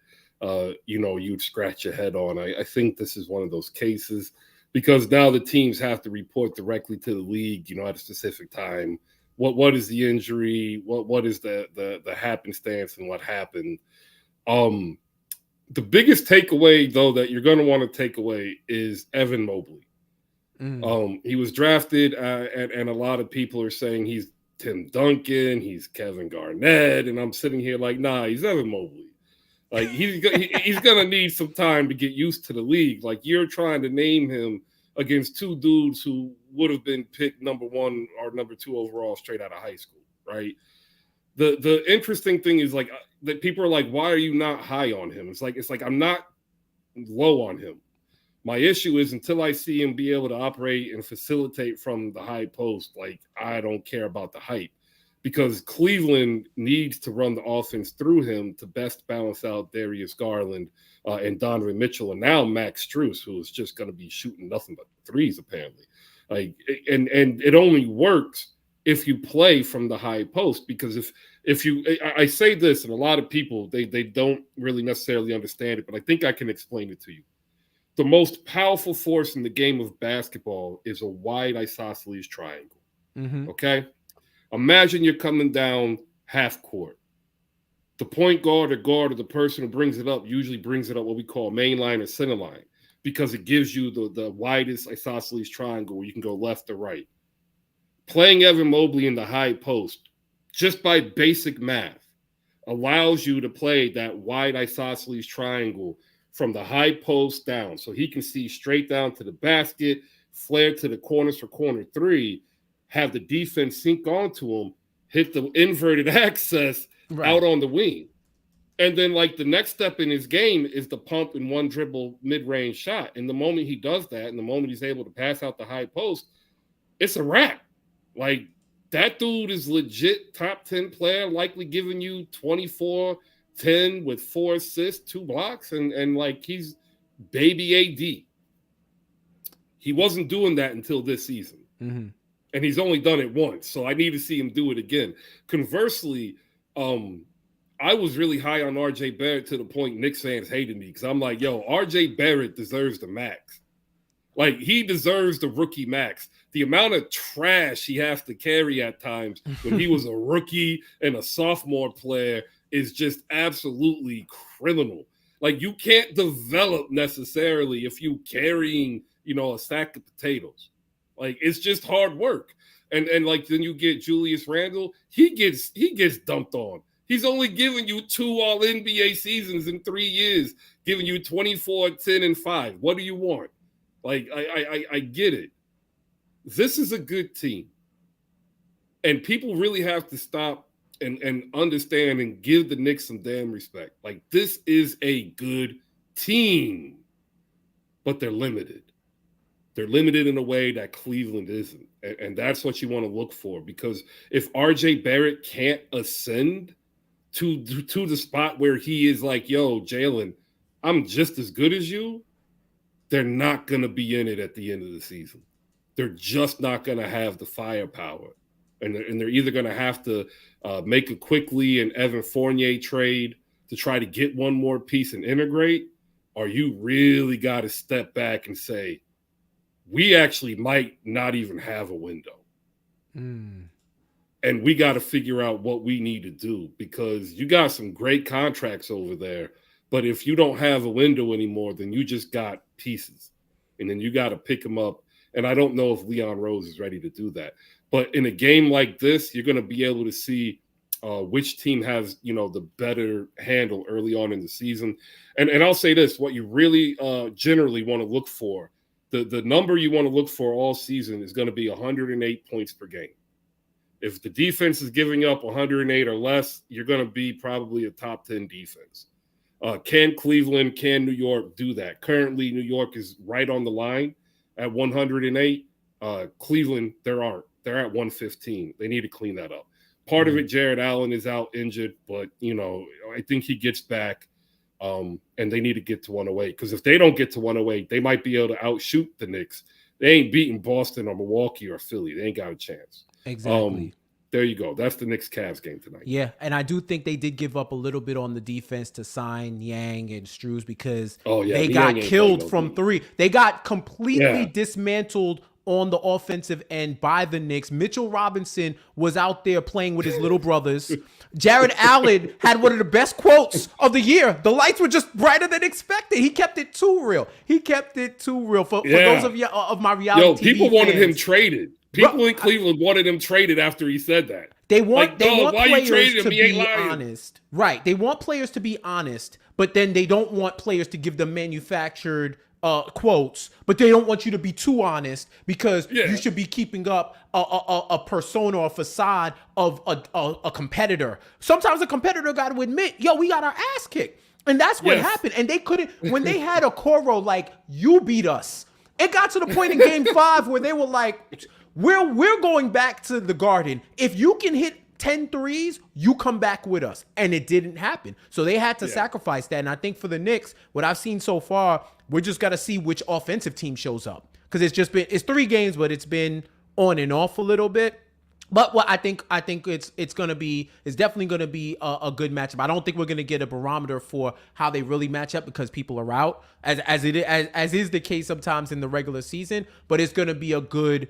you'd scratch your head on. I think this is one of those cases because now the teams have to report directly to the league, at a specific time. What is the injury? What is the happenstance and what happened? The biggest takeaway, though, that you're going to want to take away is Evan Mobley. He was drafted, and a lot of people are saying he's Tim Duncan, he's Kevin Garnett, and I'm sitting here like, nah, he's Evan Mobley. Like he's going to need some time to get used to the league. Like you're trying to name him against two dudes who would have been picked number 1 or number 2 overall straight out of high school, right? The interesting thing is like that people are like, why are you not high on him? It's like I'm not low on him. My issue is until I see him be able to operate and facilitate from the high post, like I don't care about the hype because Cleveland needs to run the offense through him to best balance out Darius Garland and Donovan Mitchell and now Max Strus, who is just going to be shooting nothing but threes apparently. Like and it only works if you play from the high post, because if you, I say this, and a lot of people, they don't really necessarily understand it, but I think I can explain it to you. The most powerful force in the game of basketball is a wide isosceles triangle. Mm-hmm. Okay? Imagine you're coming down half court. The point guard or the person who brings it up usually brings it up what we call main line or center line, because it gives you the widest isosceles triangle where you can go left or right. Playing Evan Mobley in the high post, just by basic math, allows you to play that wide isosceles triangle from the high post down. So he can see straight down to the basket, flare to the corners for corner 3, have the defense sink onto him, hit the inverted access out on the wing. And then like the next step in his game is the pump and one dribble mid-range shot. And the moment he does that, and the moment he's able to pass out the high post, it's a wrap. Like, that dude is legit top 10 player, likely giving you 24-10 with 4 assists, 2 blocks, and like he's baby AD. He wasn't doing that until this season. Mm-hmm. And he's only done it once, so I need to see him do it again. Conversely, I was really high on RJ Barrett to the point Knicks fans hated me because I'm like, yo, RJ Barrett deserves the max. Like, he deserves the rookie max. The amount of trash he has to carry at times when he was a rookie and a sophomore player is just absolutely criminal. Like, you can't develop necessarily if you carrying, a sack of potatoes. Like, it's just hard work. And like, then you get Julius Randle, he gets dumped on. He's only given you 2 All-NBA seasons in 3 years, giving you 24, 10, and 5. What do you want? Like, I get it. This is a good team. And people really have to stop and understand and give the Knicks some damn respect. Like, this is a good team, but they're limited. They're limited in a way that Cleveland isn't. And that's what you want to look for, because if RJ Barrett can't ascend to the spot where he is like, yo, Jalen, I'm just as good as you, they're not going to be in it at the end of the season. They're just not going to have the firepower. And they're either going to have to make a quickly and Evan Fournier trade to try to get one more piece and integrate, or you really got to step back and say, we actually might not even have a window. And we got to figure out what we need to do, because you got some great contracts over there. But if you don't have a window anymore, then you just got pieces. And then you got to pick them up. And I don't know if Leon Rose is ready to do that. But in a game like this, you're going to be able to see which team has, the better handle early on in the season. And I'll say this, what you really generally want to look for, the number you want to look for all season is going to be 108 points per game. If the defense is giving up 108 or less, you're going to be probably a top 10 defense. Can Cleveland, can New York do that? Currently, New York is right on the line at 108. Cleveland, there aren't. They're at 115. They need to clean that up. Part of it, Jared Allen is out injured, but, I think he gets back, and they need to get to 108. Because if they don't get to 108, they might be able to outshoot the Knicks. They ain't beating Boston or Milwaukee or Philly. They ain't got a chance. Exactly. There you go. That's the Knicks-Cavs game tonight. Yeah, and I do think they did give up a little bit on the defense to sign Yang and Struz, because they got killed from 3. They got completely dismantled on the offensive end by the Knicks. Mitchell Robinson was out there playing with his little brothers. Jared Allen had one of the best quotes of the year. The lights were just brighter than expected. He kept it too real. For those of you of my reality TV people wanted fans, him traded. People in Cleveland wanted him traded after he said that. They want players to be lying? honest. Right. They want players to be honest, but then they don't want players to give them manufactured quotes, but they don't want you to be too honest, because you should be keeping up a persona or facade of a competitor. Sometimes a competitor got to admit, yo, we got our ass kicked. And that's what happened. And they couldn't, when they had a Coro like, you beat us. It got to the point in game 5 where they were like, we're going back to the Garden. If you can hit 10 threes, you come back with us. And it didn't happen. So they had to sacrifice that. And I think for the Knicks, what I've seen so far, we're just got to see which offensive team shows up. Because it's 3 games, but it's been on and off a little bit. But what I think it's definitely going to be a good matchup. I don't think we're going to get a barometer for how they really match up, because people are out, as is the case sometimes in the regular season. But it's going to be a good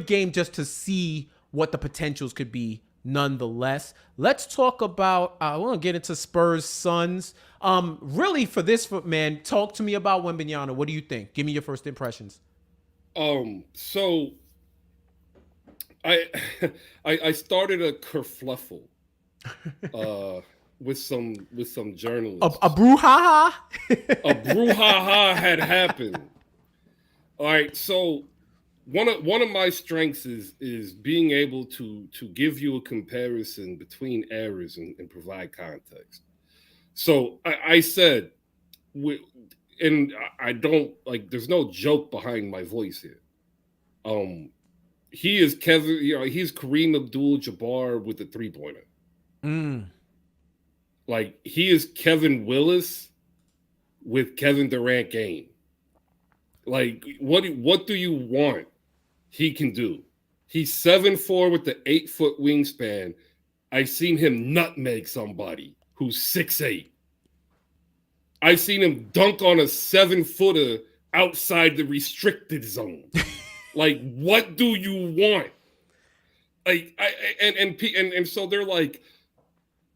game just to see what the potentials could be. Nonetheless, let's talk about. I want to get into Spurs-Suns. Really, for this, man, talk to me about Wembanyama. What do you think? Give me your first impressions. So I started a kerfluffle with some journalists. A brouhaha. A brouhaha had happened. All right, so one of my strengths is being able to give you a comparison between errors and provide context. So I said, and I don't like. There's no joke behind my voice here. He is Kevin. He's Kareem Abdul-Jabbar with the 3-pointer. Like, he is Kevin Willis with Kevin Durant game. Like, what do you want? He can do. He's 7'4" with the 8-foot wingspan. I've seen him nutmeg somebody who's 6'8". I've seen him dunk on a 7-footer outside the restricted zone. Like, what do you want? Like, and so they're like,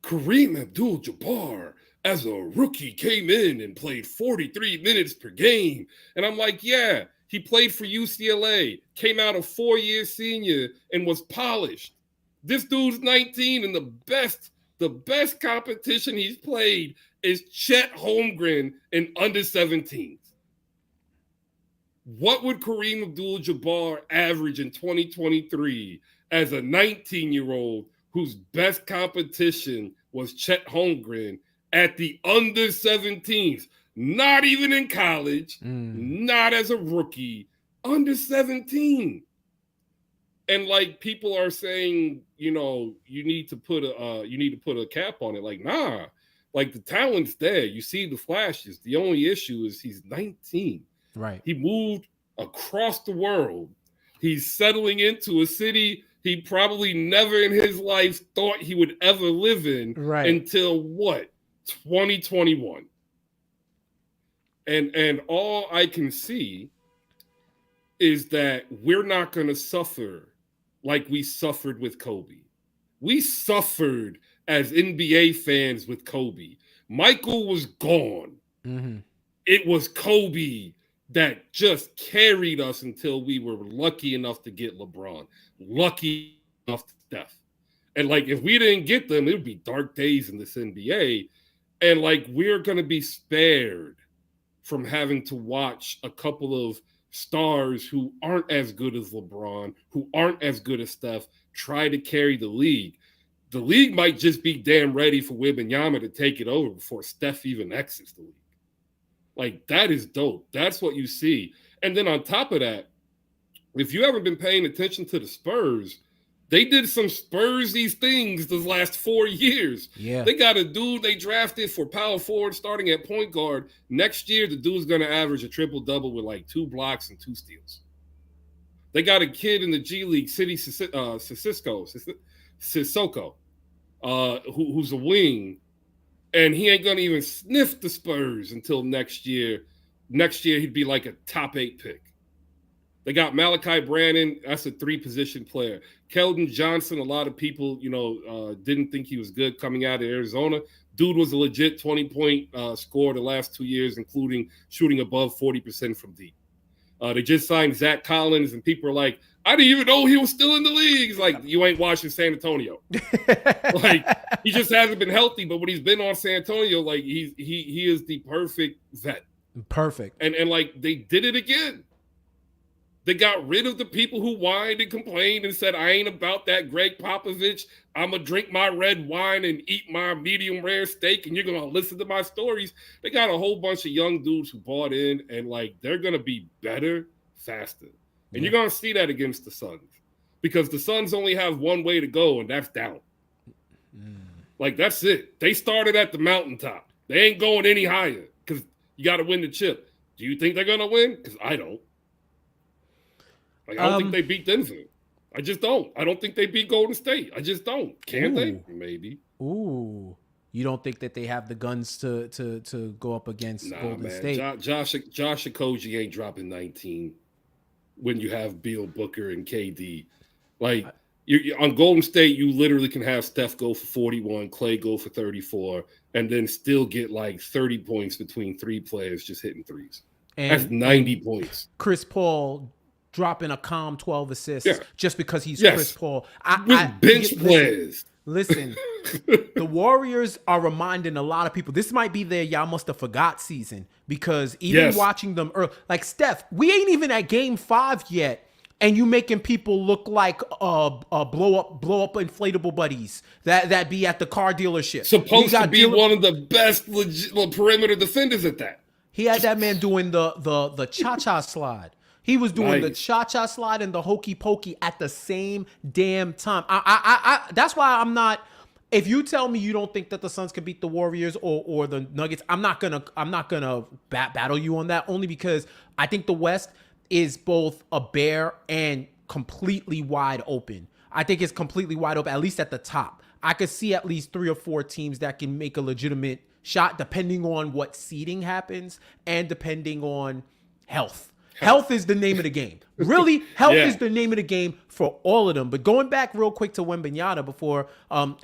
Kareem Abdul-Jabbar, as a rookie, came in and played 43 minutes per game. And I'm like, yeah, he played for UCLA, came out a 4-year senior, and was polished. This dude's 19, and the best competition he's played is Chet Holmgren in under 17s. What would Kareem Abdul-Jabbar average in 2023 as a 19-year-old whose best competition was Chet Holmgren at the under 17s? Not even in college, not as a rookie, under 17. And like, people are saying, you know, you need to put a cap on it. Like, nah, like, the talent's there. You see the flashes. The only issue is he's 19. Right. He moved across the world. He's settling into a city he probably never in his life thought he would ever live in until what? 2021. And all I can see is that we're not going to suffer like we suffered with Kobe. We suffered as NBA fans with Kobe. Michael was gone. Mm-hmm. It was Kobe that just carried us until we were lucky enough to get LeBron, lucky enough to Steph. And like, if we didn't get them, it would be dark days in this NBA. And like, we're going to be spared from having to watch a couple of stars who aren't as good as LeBron, who aren't as good as Steph, try to carry the league. The league might just be damn ready for Wembanyama to take it over before Steph even exits the league. Like, that is dope. That's what you see. And then on top of that, if you haven't been paying attention to the Spurs, they did some Spursy things the last 4 years. Yeah. They got a dude they drafted for power forward starting at point guard. Next year, the dude's going to average a triple-double with like 2 blocks and 2 steals. They got a kid in the G League, Sissoko, who's a wing, and he ain't going to even sniff the Spurs until next year. Next year, he'd be like a top 8 pick. They got Malachi Brannon. That's a 3-position player. Keldon Johnson, a lot of people, didn't think he was good coming out of Arizona. Dude was a legit 20-point scorer the last 2 years, including shooting above 40% from deep. They just signed Zach Collins, and people are like, I didn't even know he was still in the league. He's like, you ain't watching San Antonio. Like, he just hasn't been healthy, but when he's been on San Antonio, like, he is the perfect vet. Perfect. And like, they did it again. They got rid of the people who whined and complained and said, I ain't about that Greg Popovich. I'm going to drink my red wine and eat my medium rare steak, and you're going to listen to my stories. They got a whole bunch of young dudes who bought in, and like, they're going to be better faster. And you're going to see that against the Suns, because the Suns only have one way to go, and that's down. Like, that's it. They started at the mountaintop. They ain't going any higher because you got to win the chip. Do you think they're going to win? Because I don't. Like, I don't think they beat Denver. I just don't. I don't think they beat Golden State. I just don't. Can they? Maybe. Ooh. You don't think that they have the guns to go up against Golden State? Josh Okogie ain't dropping 19 when you have Beal, Booker, and KD. Like, on Golden State, you literally can have Steph go for 41, Clay go for 34, and then still get like 30 points between 3 players just hitting threes. And that's 90 points. Chris Paul dropping a calm 12 assists just because he's Chris Paul. Bench players. Listen, the Warriors are reminding a lot of people, this might be their y'all must have forgot season, because even watching them early, like Steph, we ain't even at game 5 yet, and you making people look like blow up inflatable buddies that be at the car dealership. Supposed to be one of the best perimeter defenders at that. He had that man doing the cha-cha slide. He was doing the cha-cha slide and the hokey pokey at the same damn time. I that's why I'm not. If you tell me you don't think that the Suns can beat the Warriors or the Nuggets, I'm not gonna battle you on that, only because I think the West is both a bear and completely wide open. I think it's completely wide open, at least at the top. I could see at least 3 or 4 teams that can make a legitimate shot, depending on what seeding happens and depending on health. Health is the name of the game. Really, health Yeah. is the name of the game for all of them. But going back real quick to Wembanyama before, I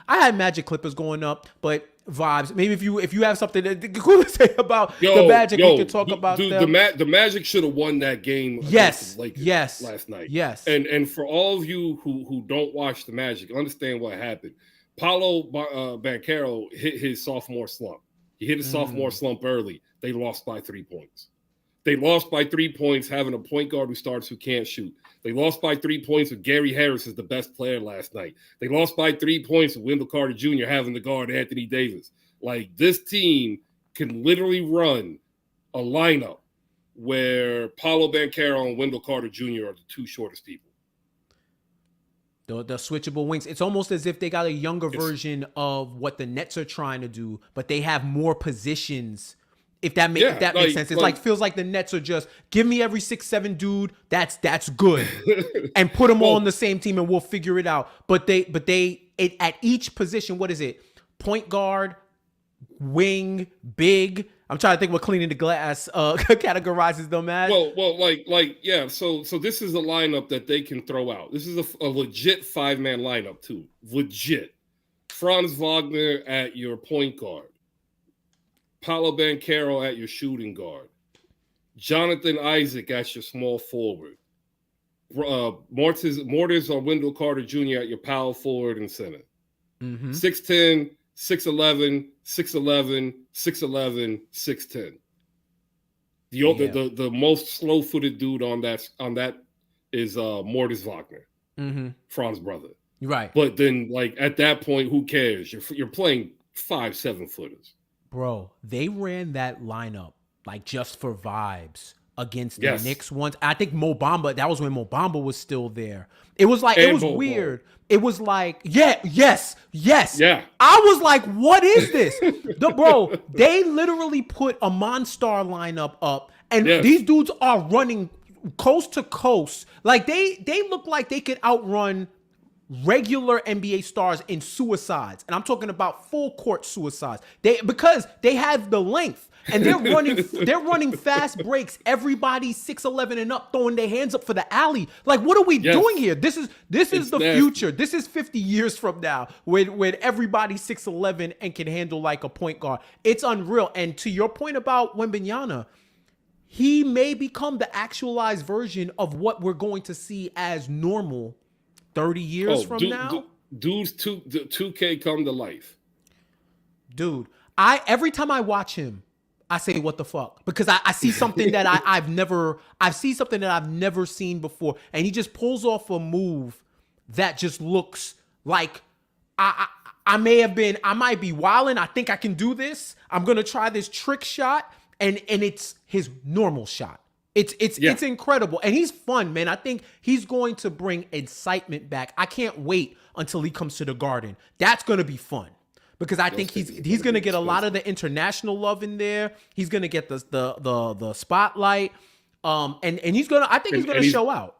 had Magic Clippers going up, but vibes. Maybe if you have something cool to say about the Magic, we can talk about them. The Magic should have won that game against the Lakers last night. Yes. And for all of you who don't watch the Magic, understand what happened. Paolo Banchero hit his sophomore slump. He hit his sophomore slump early. They lost by 3 points. They lost by 3 points having a point guard who can't shoot. They lost by 3 points with Gary Harris as the best player last night. They lost by 3 points with Wendell Carter Jr. having to guard Anthony Davis. Like, this team can literally run a lineup where Paolo Banchero and Wendell Carter Jr. are the two shortest people. The switchable wings. It's almost as if they got a younger version of what the Nets are trying to do, but they have more positions. If that makes sense, it's feels like the Nets are just give me every 6'7" dude. That's good, and put them all on the same team, and we'll figure it out. But they at each position, what is it? Point guard, wing, big. I'm trying to think what cleaning the glass categorizes them as. So this is a lineup that they can throw out. This is a legit 5-man lineup too. Legit. Franz Wagner at your point guard. Paolo Banchero at your shooting guard. Jonathan Isaac at your small forward. Mortis or Wendell Carter Jr. at your power forward and center. 6'10", 6'11", 6'11", 6'11", 6'10". The most slow-footed dude on that is Mortis Wagner, Fran's brother. Right. But then, at that point, who cares? You're playing 5 7-footers. Bro, they ran that lineup just for vibes against the Knicks once. I think Mo Bamba, that was when Mo Bamba was still there. It was weird. It was yes. Yeah. I was like, what is this? They literally put a Monstar lineup up, and these dudes are running coast to coast. They look like they could outrun regular NBA stars in suicides, and I'm talking about full court suicides. Because they have the length, and they're running fast breaks. Everybody 6'11" and up, throwing their hands up for the alley. What are we doing here? This is the nasty. Future. This is 50 years from now, when everybody 6'11" and can handle like a point guard. It's unreal. And to your point about Wembanyama, he may become the actualized version of what we're going to see as normal 30 years from now. Dudes 2K come to life. Dude, every time I watch him, I say, what the fuck? Because I see something that I've never seen before. And he just pulls off a move that just looks like I might be wilding. I think I can do this. I'm going to try this trick shot. And it's his normal shot. It's incredible. And he's fun, man. I think he's going to bring excitement back. I can't wait until he comes to the Garden. That's going to be fun. Because I think he's going to get a lot of the international love in there. He's going to get the spotlight. And he's going to show out.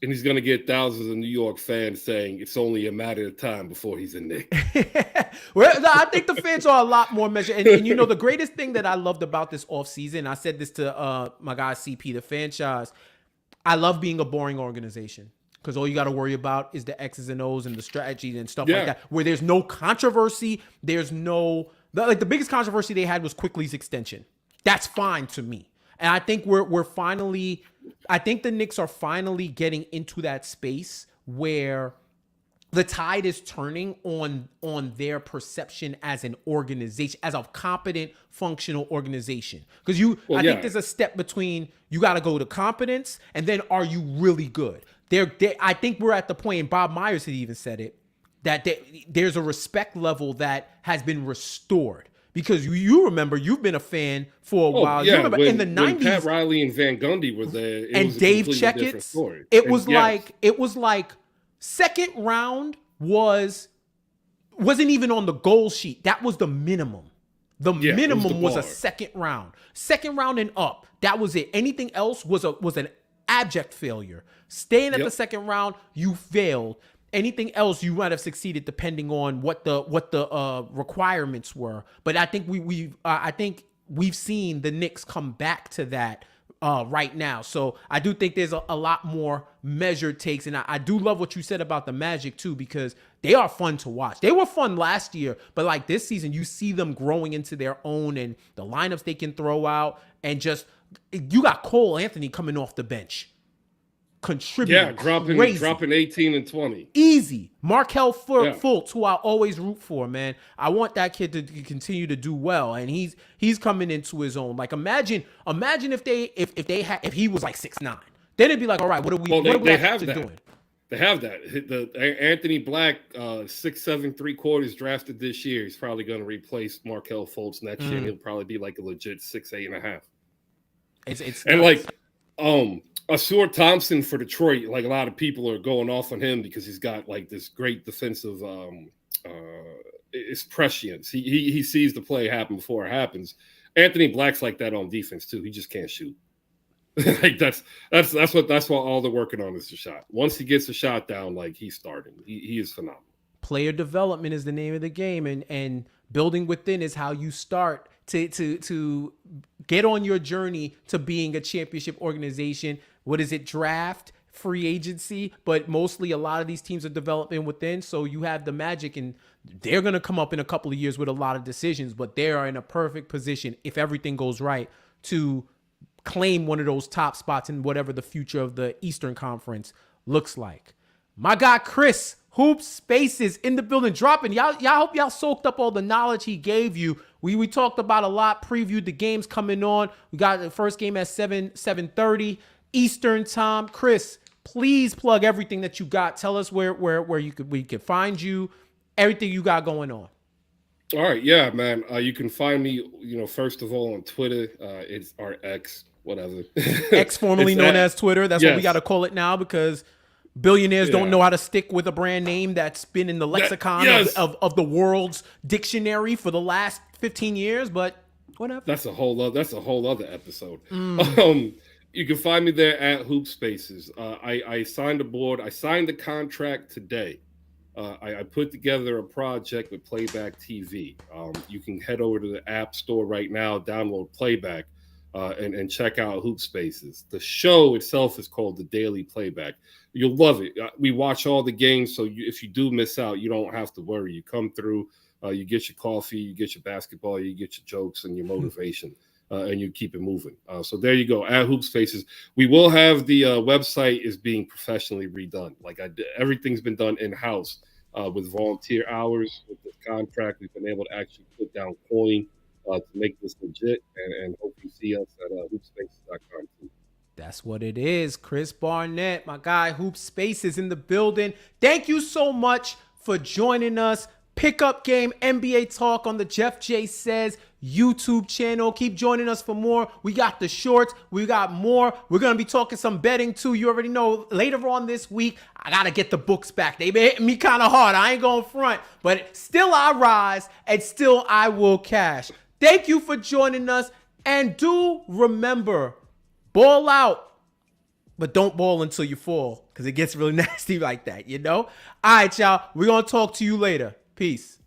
And he's going to get thousands of New York fans saying it's only a matter of time before he's a Knick. Well, I think the fans are a lot more measured. And the greatest thing that I loved about this offseason, I said this to my guy CP, the franchise, I love being a boring organization. Because all you got to worry about is the X's and O's and the strategies and stuff like that. Where there's no controversy. There's no... the biggest controversy they had was Quickly's extension. That's fine to me. And I think we're finally... I think the Knicks are finally getting into that space where the tide is turning on their perception as an organization, as a competent, functional organization. Because I think there's a step between you got to go to competence and then are you really good? I think we're at the point, and Bob Myers had even said it, that there's a respect level that has been restored. Because you remember, you've been a fan for a while. Yeah, you remember in the 90s. When Pat Riley and Van Gundy were there, and Dave Checketts, it was like second round wasn't even on the goal sheet. That was the minimum. The minimum was a second round. Second round and up. That was it. Anything else was an abject failure. Staying at the second round, you failed. Anything else, you might have succeeded depending on what the requirements were. But I think we've seen the Knicks come back to that right now. So I do think there's a lot more measured takes. And I do love what you said about the Magic too, because they are fun to watch. They were fun last year, but like this season, you see them growing into their own and the lineups they can throw out. And just, you got Cole Anthony coming off the bench, contributing. Yeah, dropping 18 and 20. Easy. Markelle Fultz, who I always root for, man. I want that kid to continue to do well, and he's coming into his own. Like imagine if he was like 6'9", then it'd be like, all right, what are we doing? They have that. The Anthony Black, 6'7", 3/4 drafted this year. He's probably going to replace Markelle Fultz next year. He'll probably be like a legit 6'8" and a half. It's and nice. Like Asur Thompson for Detroit, like a lot of people are going off on him because he's got like this great defensive it's prescience. He sees the play happen before it happens. Anthony Black's like that on defense too. He just can't shoot. Like that's what all they're working on is the shot. Once he gets the shot down, like he's starting. He is phenomenal. Player development is the name of the game, and building within is how you start to get on your journey to being a championship organization. What is it? Draft, free agency, but mostly a lot of these teams are developing within. So you have the Magic, and they're going to come up in a couple of years with a lot of decisions, but they are in a perfect position if everything goes right to claim one of those top spots in whatever the future of the Eastern Conference looks like. My guy Chris, Hoop Spaces in the building, dropping. Y'all hope y'all soaked up all the knowledge he gave you. We talked about a lot, previewed the games coming on. We got the first game at 7:30 Eastern time. Chris, please plug everything that you got. Tell us where we could find you, everything you got going on. All right, yeah, man. You can find me, first of all on Twitter. It's our X, whatever. X, formerly known as Twitter. That's what we got to call it now, because billionaires don't know how to stick with a brand name that's been in the lexicon of the world's dictionary for the last 15 years, but whatever. That's a whole other episode. You can find me there at Hoop Spaces. I signed I signed the contract today. I put together a project with Playback TV. You can head over to the App Store right now, download Playback, and check out Hoop Spaces. The show itself is called the Daily Playback. You'll love it. We watch all the games, so if you do miss out, you don't have to worry. You come through, you get your coffee, you get your basketball, you get your jokes and your motivation, and you keep it moving. So there you go, at Hoop Spaces. We will have the website is being professionally redone. Like everything's been done in-house with volunteer hours. With this contract, we've been able to actually put down coin to make this legit, and hope you see us at hoopspaces.com too. That's what it is. Chris Barnett, my guy, Hoop Spaces in the building. Thank you so much for joining us. Pickup Game NBA Talk on the Jeff J Says YouTube channel. Keep joining us for more. We got the shorts. We got more. We're going to be talking some betting too. You already know later on this week, I got to get the books back. They've been hitting me kind of hard. I ain't going front, but still I rise and still I will cash. Thank you for joining us. And do remember, ball out, but don't ball until you fall, because it gets really nasty like that, All right, y'all. We're going to talk to you later. Peace.